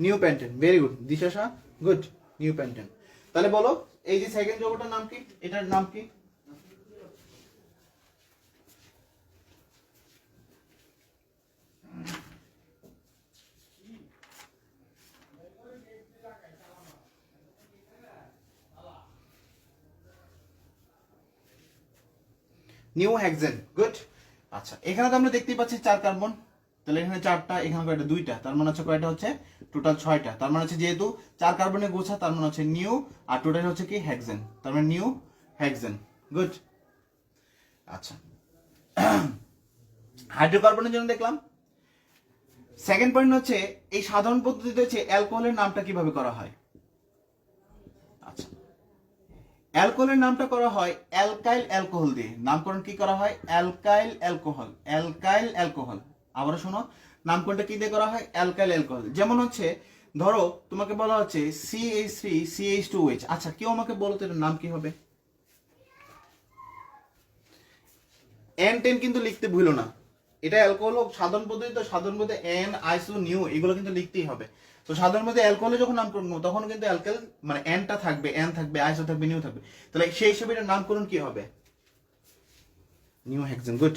Neopentane. ভেরি গুড দিশাশা, গুড, নিউ পেন্টেন। তাহলে বলো এই যে সেকেন্ড যৌগটার নাম কি? এটার নাম কি? New hexane. গুড। আচ্ছা, এখানে তো আমরা দেখতেই পাচ্ছি 4 কার্বন, তাহলে এখানে 4টা, এখানে কয়টা? 2টা, তার মানে হচ্ছে কয়টা হচ্ছে? টোটাল 6টা। তার মানে হচ্ছে যেহেতু 4 কার্বনের গোছা, তার মানে হচ্ছে নিউ, আর টোটাল হচ্ছে কি? হেক্সেন, তার মানে নিউ হেক্সেন। গুড। আচ্ছা, হাইড্রোকার্বনের জন্য দেখলাম। সেকেন্ড পয়েন্ট হচ্ছে এই সাধারণ পদ্ধতিতে হচ্ছে অ্যালকোহলের নামটা কিভাবে করা হয়। আচ্ছা, অ্যালকোহলের নামটা করা হয় অ্যালকাইল অ্যালকোহল দিয়ে। নামকরণ কি করা হয়? Alkyl alcohol, alkyl alcohol. আবারও শোনো, নামকরণটা কি দিয়ে করা হয়? Alkyl alcohol. যেমন হচ্ছে ধরো তোমাকে বলা হচ্ছে CH3CH2OH। আচ্ছা, কেউ আমাকে বলো তো এটার নাম কি হবে? N10 কিন্তু লিখতে ভুলো না, এটা অ্যালকোহল সাধারণ পদ্ধতি, তো সাধারণ পদ্ধতি N আইসো নিউ এগুলো কিন্তু লিখতেই হবে। তো সাধারণ মধ্যে অ্যালকোহলে যখন নামকরণ করবো তখন কিন্তু অ্যালকাইল মানে এনটা থাকবে, এন থাকবে, আইসো থাকবে, নিউ থাকবে। তাহলে সেই হিসেবে এটার নামকরণ কি হবে? New hexane. গুড।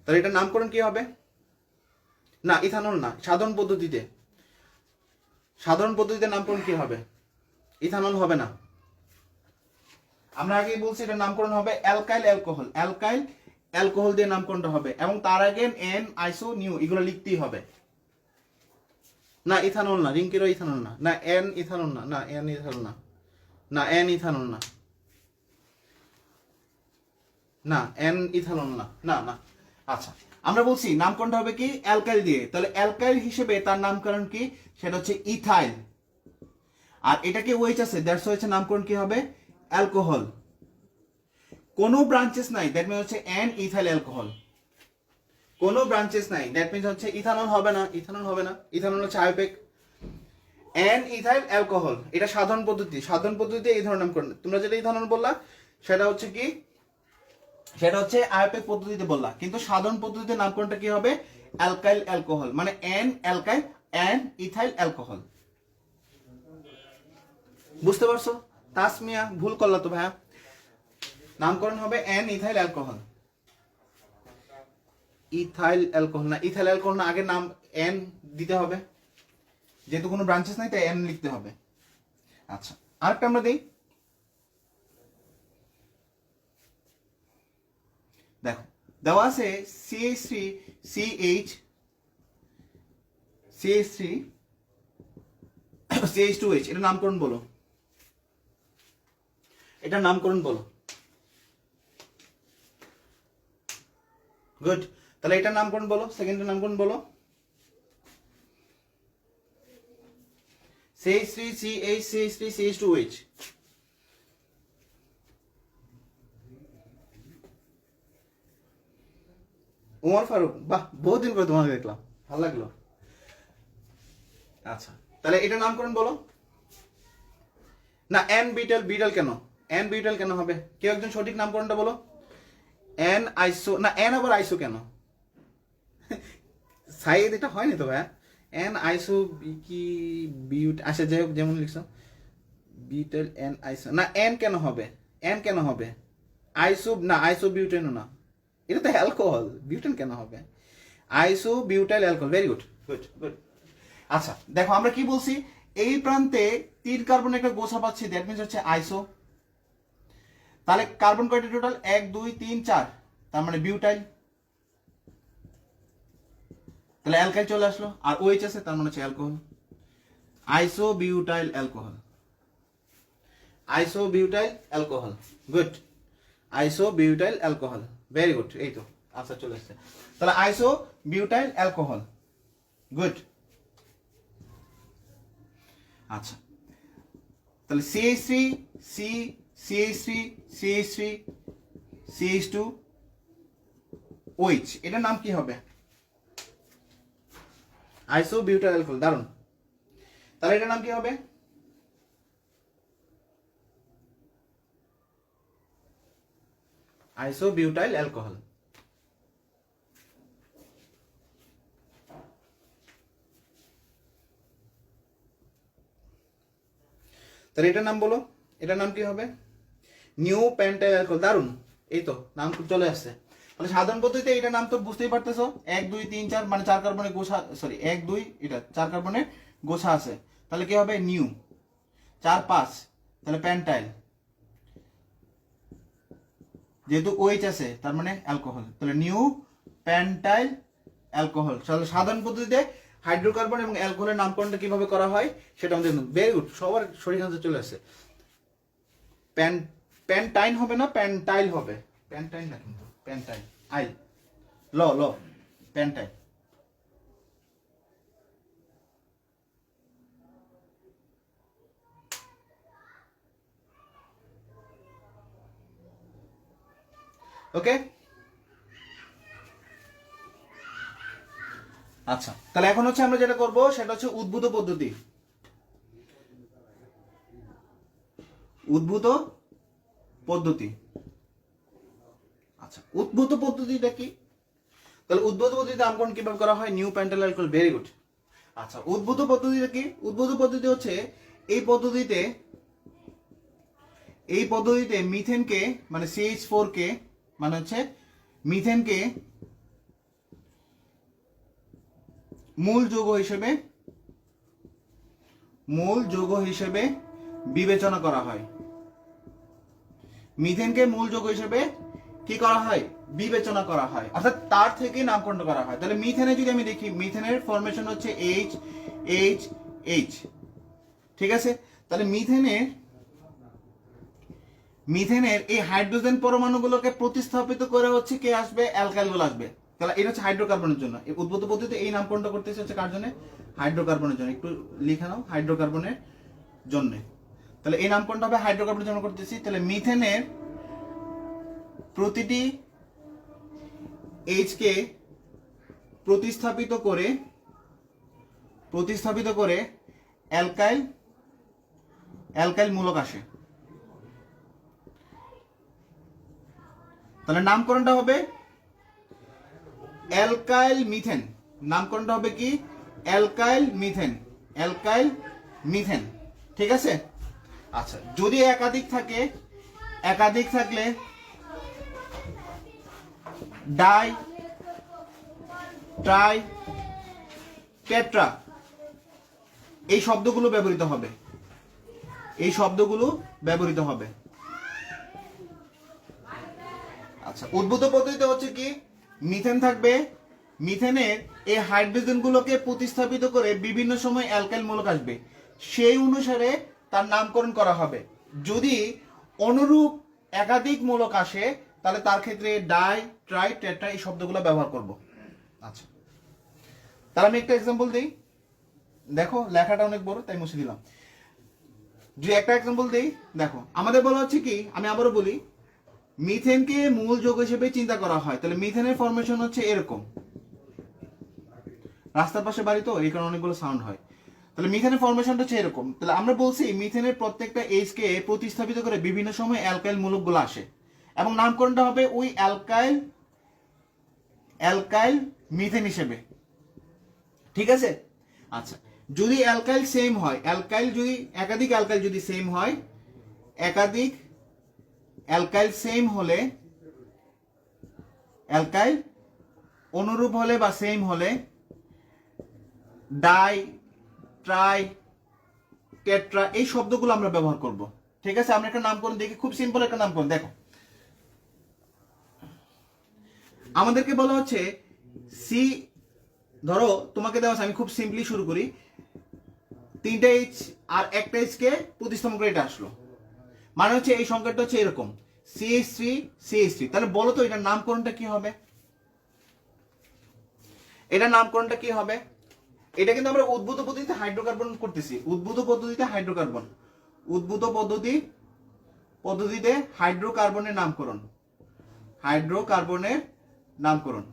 তাহলে এটার নামকরণ কি হবে? না, ইথানল না, সাধারণ পদ্ধতিতে। সাধারণ পদ্ধতিতে নামকরণ কি হবে? ইথানল হবে না। আমরা আগেই বলছি এটার নামকরণ হবে অ্যালকাইল অ্যালকোহল, অ্যালকাইল অ্যালকোহল দিয়ে নামকরণটা হবে, এবং তার আগে এন আইসো নিউ এগুলো লিখতেই হবে। না, ইথানল না, রিঙ্কিরও ইথানল না, না এন ইথানল না, না এন ইথানল না, না এন ইথানল না, না এন ইথানল না, না না। আচ্ছা, আমরা বলছি নামকরণটা হবে কি? অ্যালকাইল দিয়ে। তাহলে অ্যালকাইল হিসেবে তার নামকরণ কি? সেটা হচ্ছে ইথাইল। আর এটাকে ওয়েচ আছে, দ্যাটস হচ্ছে নামকরণ কি হবে? অ্যালকোহল। কোনো ব্রাঞ্চেস নাই, দ্যাট মিনস হচ্ছে এন ইথাইল অ্যালকোহল। কোনো ব্রাঞ্চেস নাই, দ্যাট মিনস হচ্ছে ইথানল হবে না, ইথানল হবে না, ইথানল হচ্ছে আয়োপেক। এন ইথাইল অ্যালকোহল, এটা সাধারণ পদ্ধতি। সাধারণ পদ্ধতিতে এই ধরনের নামকরণ। তোমরা যেটা ইথানল বললা সেটা হচ্ছে কি? সেটা হচ্ছে আয়োপেক পদ্ধতিতে বললা, কিন্তু সাধারণ পদ্ধতিতে নামকরণটা কি হবে? অ্যালকাইল অ্যালকোহল, মানে N alkyl, N ethyl alcohol. বুঝতে পারছো? তাসমিয়া ভুল করলা তো ভাইয়া। নামকরণ হবে N ethyl alcohol. Ethyl alcohol না, ইথাইল অ্যালকোহল না, আগে নাম এন দিতে হবে, যেহেতু কোনো ব্রাঞ্চেস নাই তাই এন লিখতে হবে। আচ্ছা, আরেকটা আমরা দেই। দেখো, দেওয়া আছে CH3CH2H, এটা নামকরণ বলো, এটা নামকরণ বলো। গুড। তাহলে এটা নামকরণ বলো, সেকেন্ডের নামকরণ বলো। CH3CH3CH2OH। উমর ফারুক, বাহ, বহুদিন পরে তোমাকে দেখলাম, ভালো লাগলো। আচ্ছা, তাহলে এটা নামকরণ বলো। না, এন বিটাল, বিটাল কেন? এন বিটাল কেন হবে? কেউ একজন সঠিক নামকরণটা বলো। এন আইসো না, এন আবার আইসো কেন? সাইদ এটা হয়নি তো ভাইয়া। এন আইসো কি বিউট, আচ্ছা যাই হোক, যেমন লিখছো বিউটাইল এন আইসো, না এন কেন হবে? এন কেন হবে? আইসো না, আইসো বিউটেনও না, এটা তো অ্যালকোহল, বিউটেন কেন হবে? আইসো butyl alcohol. Very good, good good. আচ্ছা, দেখো আমরা কি বলছি? এই প্রান্তে 3 কার্বন একটা গোছা পাচ্ছি, দ্যাট মিনস হচ্ছে আইসো। তাহলে কার্বন কয়টা টোটাল? 1 2 3 4, তার মানে বিউটাইল। তাহলে অ্যালকাইল চলে আসলো, আর ওএইচ আছে, তার মানে হচ্ছে অ্যালকোহল। আইসো বিউটাইল অ্যালকোহল, আইসো বিউটাইল অ্যালকোহল। গুড। আইসো বিউটাইল অ্যালকোহল, ভেরি গুড। এই তো আনসার চলে আসছে। তাহলে আইসো বিউটাইল অ্যালকোহল। গুড। আচ্ছা, তাহলে CH3 C CH3 CH3 CH2OH, এটার নাম কি হবে? আইসো বিউটাইল অ্যালকোহল। দারুন। তাহলে এটার নাম কি হবে? আইসো বিউটাইল অ্যালকোহল। তাহলে এটার নাম বলো, এটার নাম কি হবে? Neopentyl alcohol. দারুন, এই তো নাম চলে আসছে। তাহলে সাধারণ পদ্ধতিতে এটার নাম তো বুঝতেই পারতেছো, 1 2 3 4, মানে 4 কার্বনের গোছা, সরি 1 2, এটা 4 কার্বনের গোছা আছে, তাহলে কি হবে? নিউ। 4 5, তাহলে পেন্টাইল। যেহেতু OH আছে তার মানে অ্যালকোহল, তাহলে নিউ প্যান্টাইল অ্যালকোহল। তাহলে সাধারণ পদ্ধতিতে হাইড্রোকার্বন এবং অ্যালকোহলের নামকরণটা কিভাবে করা হয় সেটা আমাদের ভেরি গুড, সবার শরীর আনসার চলে আসে। প্যান্টাইন হবে না, প্যান্টাইল হবে, প্যান্টাইন না কিন্তু প্যান্টাইল, আইল ল ল প্যান্টাইল। ওকে, আচ্ছা তাহলে এখন হচ্ছে আমরা যেটা করব সেটা হচ্ছে উদ্ভূত পদ্ধতি। উদ্ভূত পদ্ধতি, আচ্ছা উদ্ভূত পদ্ধতিটা কি? তাহলে উদ্ভূত পদ্ধতিতে নামকরণ কিভাবে করা হয়? Neopentyl alcohol, very good. আচ্ছা উদ্ভূত পদ্ধতিটা কি? উদ্ভূত পদ্ধতি হচ্ছে এই পদ্ধতিতে মিথেনকে মানে CH4 কে মানে হচ্ছে মিথেনকে মূল যৌগ হিসেবে বিবেচনা করা হয়। মিথেনকে মূল যৌগ হিসেবে কি করা হয়? বিবেচনা করা হয়, অর্থাৎ তার থেকে নামকরণ করা হয়। তাহলে মিথেনে যদি আমি দেখি, মিথেনের ফরমেশন হচ্ছে H, ঠিক আছে। তাহলে মিথেনের এই হাইড্রোজেন পরমাণুগুলোকে প্রতিস্থাপিত করে হচ্ছে কে আসবে? অ্যালকাইলগুলো আসবে। তাহলে এটা হচ্ছে হাইড্রোকার্বনের জন্য। এই উদ্ভূত পদ্ধতিতে এই নামকরণটা করতেছে হচ্ছে কার জন্য? হাইড্রোকার্বনের জন্য। একটু লিখে নাও, হাইড্রোকার্বনের জন্য। তাহলে এই নামকরণটা হবে হাইড্রোকার্বনের জন্য করতেছি। তাহলে মিথেনের প্রতিটি H কে প্রতিস্থাপিত করে অ্যালকাইল মূলক আসে। তাহলে নামকরণটা হবে অ্যালকাইল মিথেন। নামকরণটা হবে কি? অ্যালকাইল মিথেন, ঠিক আছে। আচ্ছা যদি একাধিক থাকলে ডাই, ট্রাই, টেট্রা এই শব্দগুলো ব্যবহৃত হবে। আচ্ছা উদ্ভূত পদ্ধতিতে হচ্ছে কি? মিথেন থাকবে, মিথেনের এই হাইড্রোজেনগুলোকে প্রতিস্থাপিত করে বিভিন্ন সময় অ্যালকাইল মূলক আসবে, সেই অনুসারে তার নামকরণ করা হবে। যদি অনুরূপ একাধিক মূলক আসে তাহলে তার ক্ষেত্রে ডাই, ট্রাই, টেট্রা এই শব্দগুলো ব্যবহার করব। আচ্ছা তাহলে আমি একটা এক্সাম্পল দিই, দেখো লেখাটা অনেক বড় তাই মুছে দিলাম। যে একটা এক্সাম্পল দিই, দেখো আমাদের বলা হচ্ছে কি, আমি আবারও বলি, মিথেনকে মূল যৌগ হিসেবে চিন্তা করা হয়। তাহলে মিথেনের ফরমেশন হচ্ছে এরকম, রাস্তার পাশে বাড়ি তো এই কারণে অনেকগুলো সাউন্ড হয়। তাহলে মিথেনের ফরমেশনটা হচ্ছে এরকম। তাহলে আমরা বলছি মিথেনের প্রত্যেকটা H কে প্রতিস্থাপিত করে বিভিন্ন সময় অ্যালকাইল মূলকগুলো আসে এবং নামকরণটা হবে ওই অ্যালকাইল মিথেন হিসেবে, ঠিক আছে। আচ্ছা যদি অ্যালকাইল সেম হয়, একাধিক অ্যালকাইল যদি সেম হয়, একাধিক অ্যালকাইল সেম হলে, অ্যালকাইল অনুরূপ হলে বা সেম হলে ডাই, ট্রাই, টেট্রা এই শব্দগুলো আমরা ব্যবহার করব, ঠিক আছে। আমরা একটা নামকরণ দেখি, খুব সিম্পল একটা নামকরণ। দেখো আমাদেরকে বলা হচ্ছে সি, ধরো তোমাকে দেওয়া আছে, আমি খুব সিম্পলি শুরু করি, 3টা H আর একটা H কে প্রতিস্থাপন করে এটা আসলো, মানে হচ্ছে এই সংখ্যাটা হচ্ছে এরকম CH3। তাহলে বলো তো এটার নামকরণটা কি হবে? এটা কিন্তু আমরা উদ্ভূত পদ্ধতিতে হাইড্রোকার্বন করতেছি। উদ্ভূত পদ্ধতিতে হাইড্রোকার্বনের নামকরণ,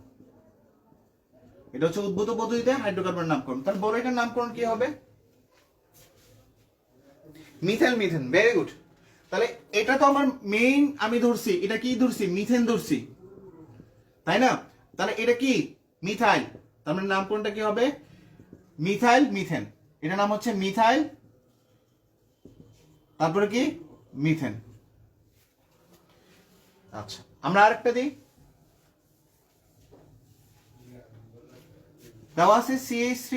এটা হচ্ছে উদ্ভূত পদ্ধতিতে হাইড্রোকার্বনের নামকরণ। তাহলে বলো এটার নামকরণ কি হবে? Methane, very good. তাহলে এটা তো আমার মেইন, আমি ধরছি এটা কি ধরছি? মিথেন ধরছি, তাই না? তাহলে এটা কি? মিথাইল। তার মানে নামকরণটা কি হবে? মিথেন। এটা নাম হচ্ছে মিথাইল, তারপরে কি? মিথেন। আচ্ছা আমরা আরেকটা দিই, দেওয়া আছে CH3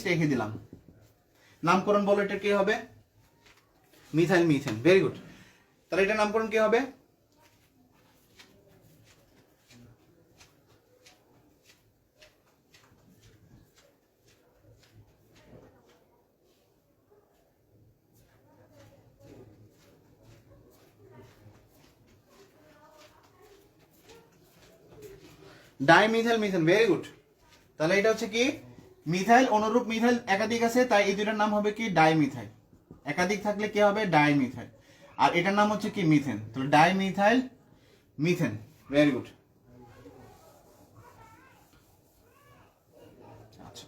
রেখে দিলাম। নামকরণ বলো এটা কি হবে? Methane, very good. তাহলে এটার নামকরণ কি হবে? Dimethyl methane, very good. তাহলে এটা হচ্ছে কি মিথাইল, অনুরূপ মিথাইল একাধিক আছে, তাই এই দুইটার নাম হবে কি ডাইমিথাইল। একাধিক থাকলে কি হবে? ডাইমিথাইল। আর এটার নাম হচ্ছে কি মিথেন, তাহলে ডাইমিথাইল মিথেন, ভেরি গুড। আচ্ছা,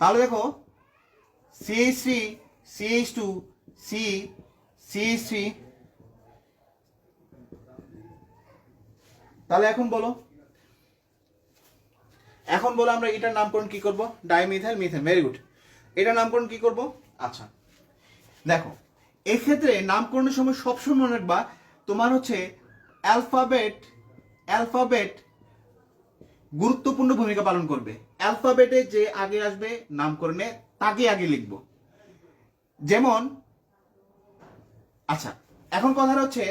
তাহলে দেখো CH3 CH2 C CH3, তাহলে এখন বলো আমরা এটার নামকরণ কি করব? Dimethyl methane, very good. এটার নামকরণ কি করব? আচ্ছা দেখো, এই ক্ষেত্রে নামকরণের সময় সবসময় মনে রাখবা তোমার হচ্ছে অ্যালফাবেট গুরুত্বপূর্ণ ভূমিকা পালন করবে। অ্যালফাবেটে যে আগে আসবে নামকরণে তাকে আগে লিখবো। যেমন আচ্ছা, এখন কথা হচ্ছে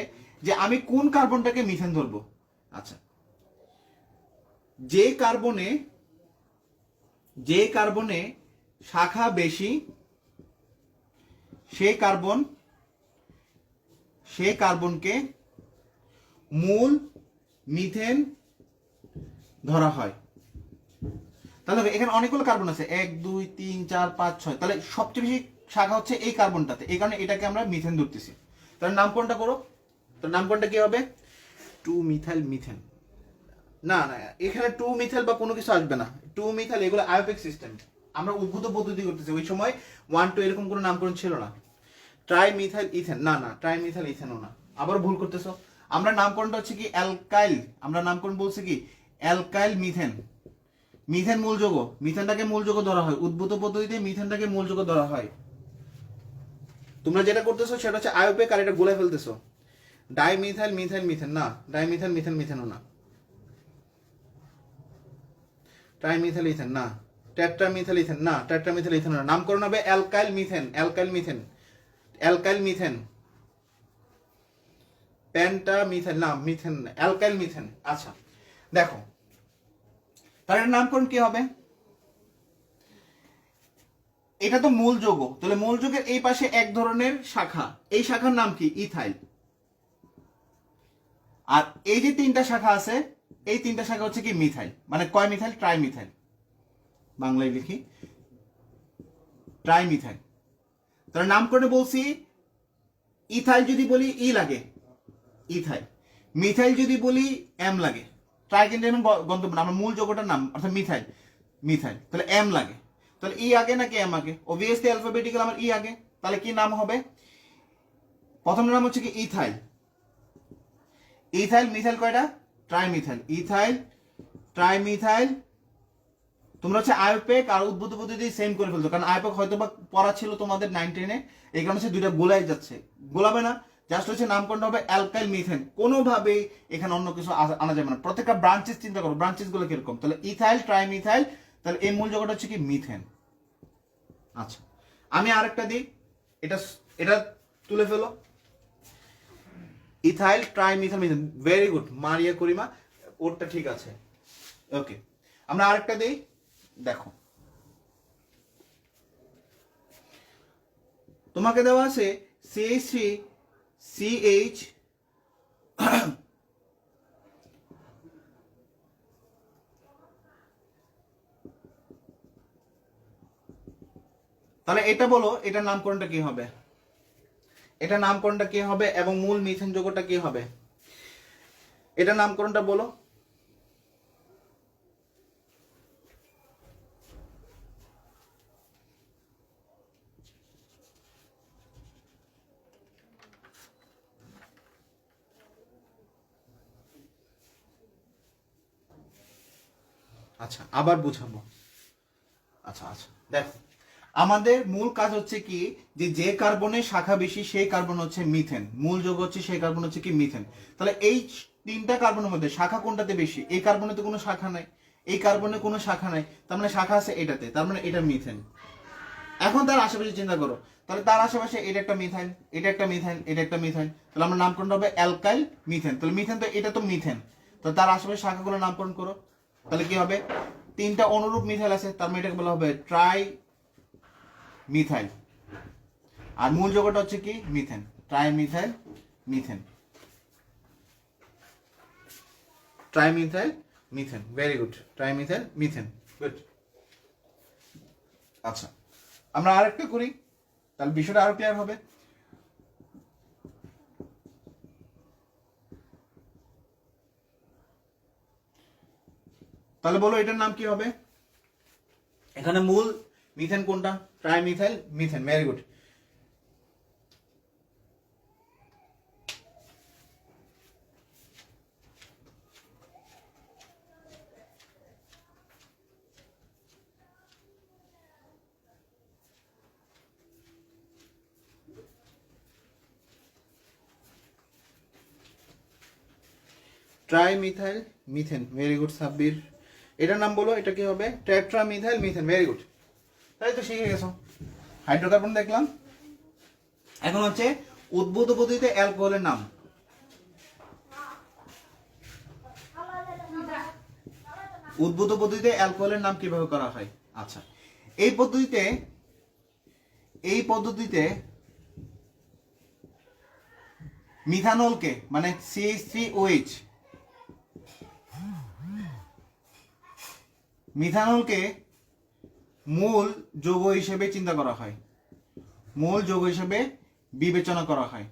যে আমি কোন কার্বনটাকে মিথেন ধরবো। আচ্ছা, যে কার্বনে শাখা বেশি সেই কার্বনকে মূল মিথেন ধরা হয়। তাহলে এখানে অনেকগুলো কার্বন আছে, 1 2 3 4 5 6, তাহলে সবচেয়ে বেশি শাখা হচ্ছে এই কার্বনটাতে, এই কারণে এটাকে আমরা মিথেন ধরতেছি। তাহলে নামকরণটা করো, তো নামকরণটা কি হবে? 2 মিথাইল মিথেন। না না, এখানে 2 মিথাইল বা কোনো কিছু আসবে না। 2 মিথাইল এগুলো আয়োপিক সিস্টেম, আমরা উদ্ভূত পদ্ধতি করতেছি। ওই সময় 1 2 এরকম কোনো নামকরণ ছিল না। ট্রাই মিথাইল ইথেন, না না, ট্রাই মিথাইল ইথেনও না, আবার ভুল করতেছো। আমরা নামকরণটা হচ্ছে কি অ্যালকাইল, আমরা নামকরণ বলছি কি অ্যালকাইল মিথেন। মিথেন মূল যৌগ, মিথেনটাকে মূল যৌগ ধরা হয়, উদ্ভূত পদ্ধতিতে মিথেনটাকে মূল যৌগ ধরা হয়। তোমরা যেটা করতেছো সেটা হচ্ছে আয়োপেক, আর এটা গোলায় ফেলতেছো। ডাইমিথাইল মিথাইল মিথেন, না, ডাইমিথাইল মিথেন মিথেনও না। ট্রাইমিথাইল ইথেন, না। টেট্রামিথাইল ইথেন, না, টেট্রামিথাইল ইথেন না। নামকরণ হবে alkyl methane, alkyl methane, alkyl methane. Pentamethyl, না, মিথেন না, অ্যালকাইল মিথেন। আচ্ছা দেখো, তার নামকরণ কি হবে? এটা তো মূল যৌগ, তাহলে মূল যৌগের এই পাশে এক ধরনের শাখা, এই শাখার নাম কি? ইথাইল। আর এই যে 3টা শাখা আছে, এই 3টা শাখা হচ্ছে কি মিথাইল। মানে কয় মিথাইল? Try methyl. বাংলায় লিখি ট্রাই মিথাইল। তাহলে নামকরণে বলছি ইথাইল যদি বলি ই লাগে ইথাইল, মিথাইল যদি বলি এম লাগে। ট্রাই কিন্তু এমন গন্তব্য না, আমার মূল যৌগটার নাম অর্থাৎ মিথাইল, মিথাইল, তাহলে এম লাগে। তাহলে ই আগে নাকি এম আগে? অবভিয়াসলি অ্যালফাবেটিক্যাল আমার ই আগে। তাহলে কি নাম হবে? প্রথম নাম হচ্ছে কি ইথাইল। ইথাইল মিথাইল কয়টা? ট্রাইমিথাইল। Ethyl trimethyl. তোমরা হচ্ছে আয়োপেক আর উদ্ভূত পদ্ধতি সেম করে ফেলছো, কারণ আয়োপেক হয়তো বা পড়া ছিল তোমাদের 9 10-এ, এই কারণে হচ্ছে দুইটা গোলাই যাচ্ছে। গোলাবে না, জাস্ট হচ্ছে নামকরণ হবে অ্যালকাইল মিথেন। কোনোভাবেই এখানে অন্য কিছু আনা যাবে না। প্রত্যেকটা ব্রাঞ্চেস চিন্তা করো, ব্রাঞ্চেস গুলো কিরকম। তাহলে ইথাইল ট্রাইমিথাইল, তাহলে এই মূল যৌগটা হচ্ছে কি মিথেন। আচ্ছা, আমি আরেকটা দিই, এটা এটা তুলে ফেলো। Ethyl trimethyl methane, very good Maria Karima, ওরটা ঠিক আছে। ওকে, আমরা আরেকটা দিই। দেখো, তোমাকে দেওয়া আছে CH3 CH তাহলে এটা বলো, এটার নামকরণটা কি হবে? এটা নামকরণটা কি হবে এবং মূল মিথেন যৌগটা কি হবে? এটা নামকরণটা বলো। আচ্ছা, আবার বুঝাবো। আচ্ছা আচ্ছা দেখো, আমাদের মূল কাজ হচ্ছে কি যে কার্বনের শাখা বেশি সেই কার্বন হচ্ছে মিথেন, মূল যৌগ হচ্ছে সেই কার্বন হচ্ছে কি মিথেন। তাহলে এই 3টা কার্বনের মধ্যে শাখা কোনটাতে বেশি? এই কার্বনে তো কোনো শাখা নাই, এই কার্বনে কোনো শাখা নাই, তার মানে শাখা আছে এটাতে, তার মানে এটা মিথেন। এখন তার আশেপাশে চিন্তা করো, তাহলে তার আশেপাশে এটা একটা মিথাইল, এটা একটা মিথাইল, এটা একটা মিথাইল, তাহলে আমরা নামকরণ হবে অ্যালকাইল মিথেন। তাহলে মিথেন তো এটা তো মিথেন, তো তার আশেপাশে শাখাগুলো নামকরণ করো, তাহলে কি হবে? তিনটা অনুরূপ মিথাইল আছে, তার মানে এটাকে বলা হবে ট্রাই মিথাইল, আর মূল যৌগটা হচ্ছে কি methane, try methyl methane, try methyl methane. Very good, try methyl methane, good. আচ্ছা, আমরা আরেকটা করি, তাহলে বিষয়টা আরো ক্লিয়ার হবে। তাহলে বলো এটার নাম কি হবে? এখানে মূল মিথেন কোনটা? Try methyl methane. Very good. Try methyl methane. Very good Sabbir. এটার নাম বলো, এটা কি হবে? Tetra methyl methane. Very good, তাই তো শিখে গেছো। হাইড্রোকার্বন দেখলাম, এখন হচ্ছে উদ্ভূত পদ্ধতিতে অ্যালকোহলের নাম। উদ্ভূত পদ্ধতিতে অ্যালকোহলের নাম কিভাবে করা হয়? আচ্ছা, এই পদ্ধতিতে মিথানলকে মানে CH3OH, মিথানলকে মূল যৌগ হিসেবে চিন্তা করা হয়, মূল যৌগ হিসেবে বিবেচনা করা হয়।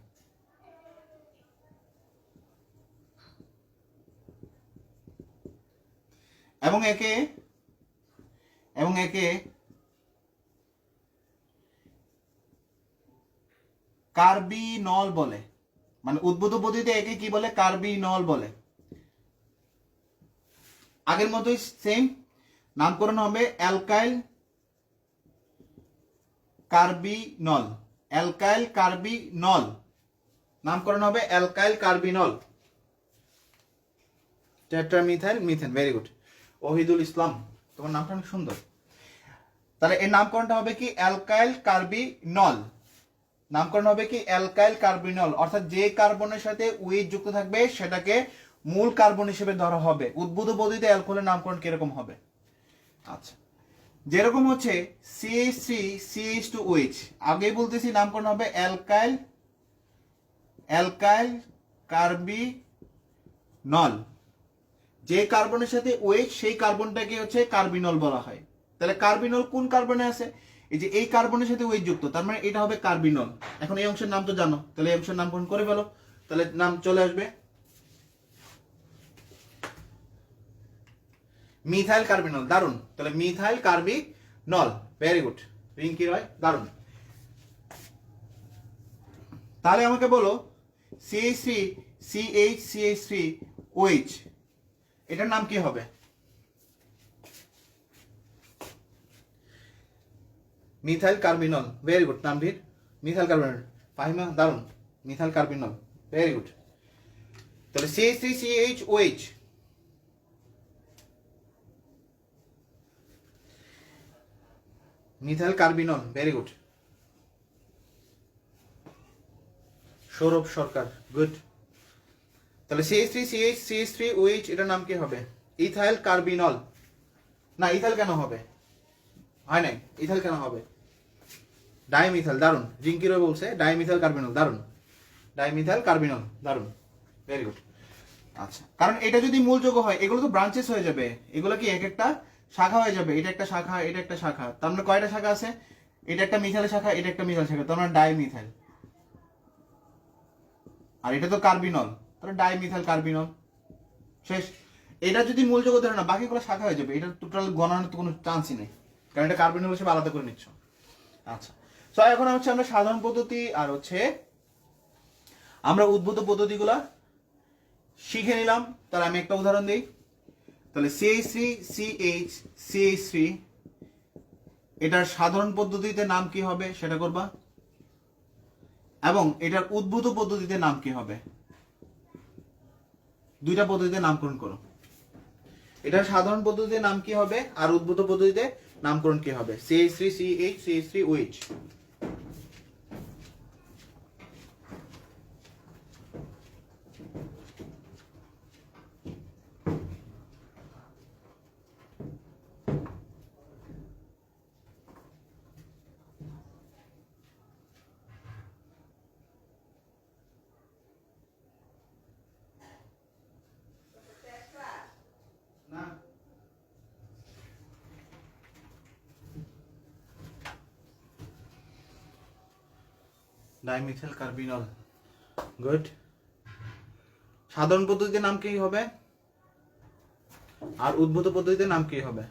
এবং একে কার্বিনল বলে, মানে উদ্ভূত পদ্ধতিতে একে কি বলে? কার্বিনল বলে। আগের মতোই সেম, নামকরণ হবে অ্যালকাইল কার্বিনল, অ্যালকাইল কার্বিনল, নামকরণ হবে alkyl carbinol, tetramethyl methane. Very good Ohidul Islam, তোমার নামটা অনেক সুন্দর। তাহলে এর নামকরণটা হবে কি? Alkyl carbinol. নামকরণ হবে কি? অ্যালকাইল কার্বিনল, অর্থাৎ যে কার্বনের সাথে OH যুক্ত থাকবে সেটাকে মূল কার্বন হিসেবে ধরা হবে। উদ্ভূত পদ্ধতিতে অ্যালকোহলের নামকরণ কিরকম হবে? আচ্ছা, যেরকম হচ্ছে CH3CH2OH, আগেই বলতেছি নামকরণ হবে অ্যালকাইল কার্বিনল। যে কার্বনের সাথে OH সেই কার্বনটাকে হচ্ছে কার্বিনল বলা হয়। তাহলে কার্বিনল কোন কার্বনে আছে? এই যে এই কার্বনের সাথে OH যুক্ত, তার মানে এটা হবে কার্বিনল। এখন এই অংশের নাম তো জানো, তাহলে এই অংশের নামকরণ করে ফেলো, তাহলে নাম চলে আসবে মিথাইল কার্বিনল। দারুন, তাহলে methyl carbinol. Very good Rinki Roy, দারুন। তাহলে আমাকে বলো CH3CH3OH, এটার নাম কি হবে? Methyl carbinol. Very good Tanvir, methyl carbinol. Fahima, দারুন, মিথাইল কার্বিনল। Very good. তাহলে CH3CH OH, methyl carbinol. Very good. Sourav Sarkar, good. তাহলে CH3CH3OH, এটার নাম কি হবে? Ethyl carbinol. না, ইথাইল কেন হবে? হয় নাই, ইথাইল কেন হবে? ডাইমিথাইল। দারুন, রিঙ্কি রয় বলছে ডাইমিথাইল কার্বিনল। দারুন, ডাইমিথাইল কার্বিনল, দারুন, ভেরি গুড। আচ্ছা, কারণ এটা যদি মূল যৌগ হয় এগুলো তো ব্রাঞ্চেস হয়ে যাবে, এগুলো কি এক একটা শাখা হয়ে যাবে। এটা একটা শাখা, এটা একটা শাখা, তার মানে কয়টা শাখা আছে? এটা একটা মিথাইলের শাখা, এটা একটা মিথাইল শাখা, তার মানে ডাইমিথাইল। আর এটা তো কার্বিনল, তাহলে ডাইমিথাইল কার্বিনল। শেষ। এটা যদি মূল যৌগ ধরে না, বাকিগুলো শাখা হয়ে যাবে, এটা টোটাল গণনার তো কোনো চান্সই নেই, কারণ এটা কার্বিনল হিসেবে আলাদা করে নিচ্ছ। আচ্ছা, সো এখন হচ্ছে আমরা সাধারণ পদ্ধতি আর হচ্ছে আমরা উদ্ভূত পদ্ধতিগুলা শিখে নিলাম। তাহলে আমি একটা উদাহরণ দিই। তাহলে CH3CH3, এটার সাধারণ পদ্ধতিতে নাম কি হবে সেটা করবা, এবং এটার উদ্ভূত পদ্ধতিতে নাম কি হবে, দুইটা পদ্ধতিতে নামকরণ করো। এটার সাধারণ পদ্ধতিতে নাম কি হবে আর উদ্ভূত পদ্ধতিতে নামকরণ কি হবে? CH3 CH CH3 OH। না ডাইমিথাইল কার্বিনল। গুড। সাধারণ পদ্ধতিতে নাম কি হবে আর উদ্ভূত পদ্ধতিতে নাম কি হবে?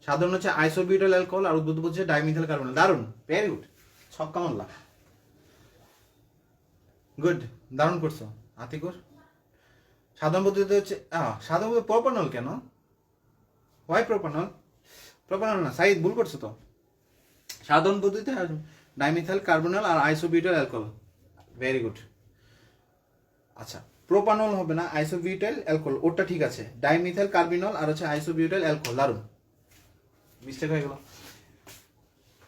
সাধারণ হচ্ছে আইসোবিউটাইল অ্যালকোহল আর উদ্ভূত হচ্ছে ডাইমিথাইল কার্বনল। দারুণ, ভেরি গুড, ছক্কা মারলা। গুড, দারুণ করছো আতিকুর। সাধারণ পদ্ধতিতে হচ্ছে সাধারণ পদ্ধতি প্রোপানল কেন? Y propanol? প্রোপানল না, সাইদ ভুল করছো তো। সাধারণ পদ্ধতিতে ডাইমিথাইল কার্বনল আর আইসোবিউটাইল অ্যালকোহল। Very good. আচ্ছা, প্রোপানল হবে না, আইসোবিউটাইল অ্যালকোহল, ওটা ঠিক আছে। ডাইমিথাইল কার্বিনল আর হচ্ছে আইসোবিউটাইল অ্যালকোহল। দারুণ, মিস্টেক হয়ে গেল।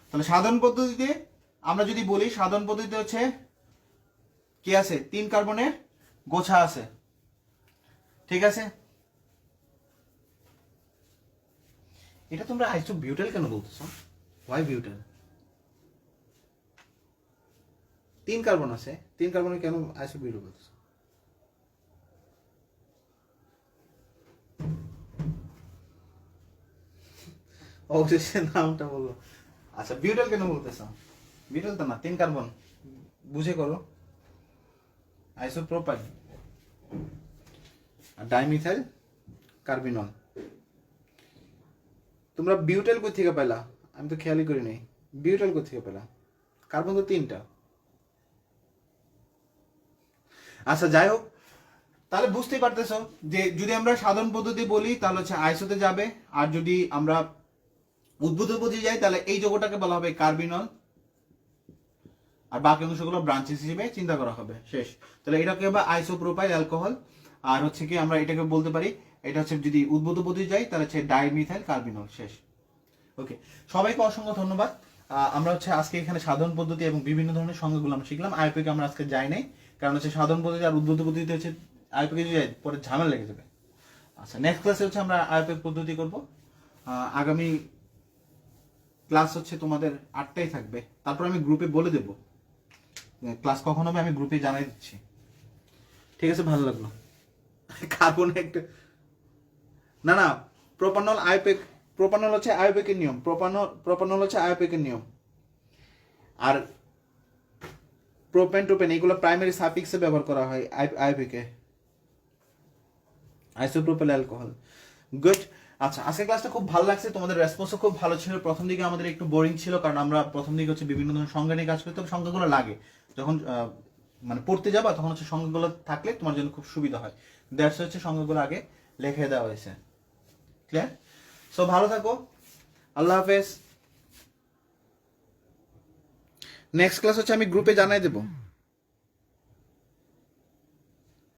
তাহলে সাধারণ পদ্ধতিতে আমরা যদি বলি, সাধারণ পদ্ধতিতে হচ্ছে কি আছে? 3 কার্বনের গোছা আছে, ঠিক আছে। এটা তোমরা আইসোবিউটাইল কেন বলতেছো? Y butyl? 3 কার্বন আছে, 3 কার্বনে কেন আইসোবিউটাইল বলতেছো? অবশেষে নামটা বললো। আচ্ছা, বিউটাইল কেন বলতেছো? বিউটাইল তো না, 3 কার্বন, বুঝে করো। আইসোপ্রোপাইল আর ডাইমিথাইল কার্বিনল। তোমরা বিউটাইল কই থেকে পেলা? আমি তো খেয়ালই করি নাই। বিউটাইল কই থেকে পেলা? কার্বন তো 3টা। আচ্ছা, যাই হোক, তাহলে বুঝতেই পারতেছো যে যদি আমরা সাধারণ পদ্ধতি বলি তাহলে হচ্ছে আইসোতে যাবে, আর যদি আমরা উদ্ভূত পদ্ধতি যাই তাহলে এই যৌগটাকে বলা হবে কার্বিনল, আর বাকি অংশগুলো ব্রাঞ্চেস হিসেবে চিন্তা করা হবে। শেষ। তাহলে এটাকে হবে আইসোপ্রোপাইল অ্যালকোহল, আর হচ্ছে কি আমরা এটাকে বলতে পারি, এটা হচ্ছে যদি উদ্ভূত পদ্ধতি যাই তাহলে হচ্ছে ডাইমিথাইল কার্বিনল। শেষ। ওকে, সবাইকে অসংখ্য ধন্যবাদ। আমরা হচ্ছে আজকে এখানে সাধারণ পদ্ধতি এবং বিভিন্ন ধরনের সংজ্ঞাগুলো আমরা শিখলাম। আইপিকে আমরা আজকে যাই নাই, কারণ হচ্ছে সাধারণ পদ্ধতি আর উদ্ভূত পদ্ধতি হচ্ছে আইপিকে যদি যাই পরে ঝামেলা লেগে যাবে। আচ্ছা, নেক্সট ক্লাসে হচ্ছে আমরা আইপিক পদ্ধতি করব। আগামী ক্লাস হচ্ছে তোমাদের 8টায় থাকবে। তারপর আমি গ্রুপে বলে দেব ক্লাস কখন হবে, আমি গ্রুপে জানাই দিচ্ছি। ঠিক আছে, ভালো লাগলো। কার্বন একটা না না, প্রোপানল আইপিক, প্রোপানল হচ্ছে আইপিকের নিয়ম, প্রোপানল হচ্ছে আইপিকের নিয়ম। আর প্রোপেন টোপেন এগুলো প্রাইমারি সাফিক্সে ব্যবহার করা হয় আইপিকে, আইসোপ্রোপাইল অ্যালকোহল। গুড। আচ্ছা, আজকের ক্লাসটা খুব ভালো লাগছে, তোমাদের রেসপন্সও খুব ভালো ছিল। প্রথম দিকে আমাদের একটু বোরিং ছিল, কারণ আমরা প্রথম দিকে হচ্ছে বিভিন্ন ধরনের সংজ্ঞা নিয়ে কাজ করতে, সংজ্ঞাগুলো লাগে যখন মানে পড়তে যাবা তখন হচ্ছে সংজ্ঞাগুলো থাকলে তোমার জন্য খুব সুবিধা হয়। দ্যাটস হচ্ছে সংজ্ঞাগুলো আগে লিখে দেওয়া হয়েছে। ক্লিয়ার? সো ভালো থাকো, আল্লাহ হাফেজ। নেক্সট ক্লাস হচ্ছে আমি গ্রুপে জানাই দেবো।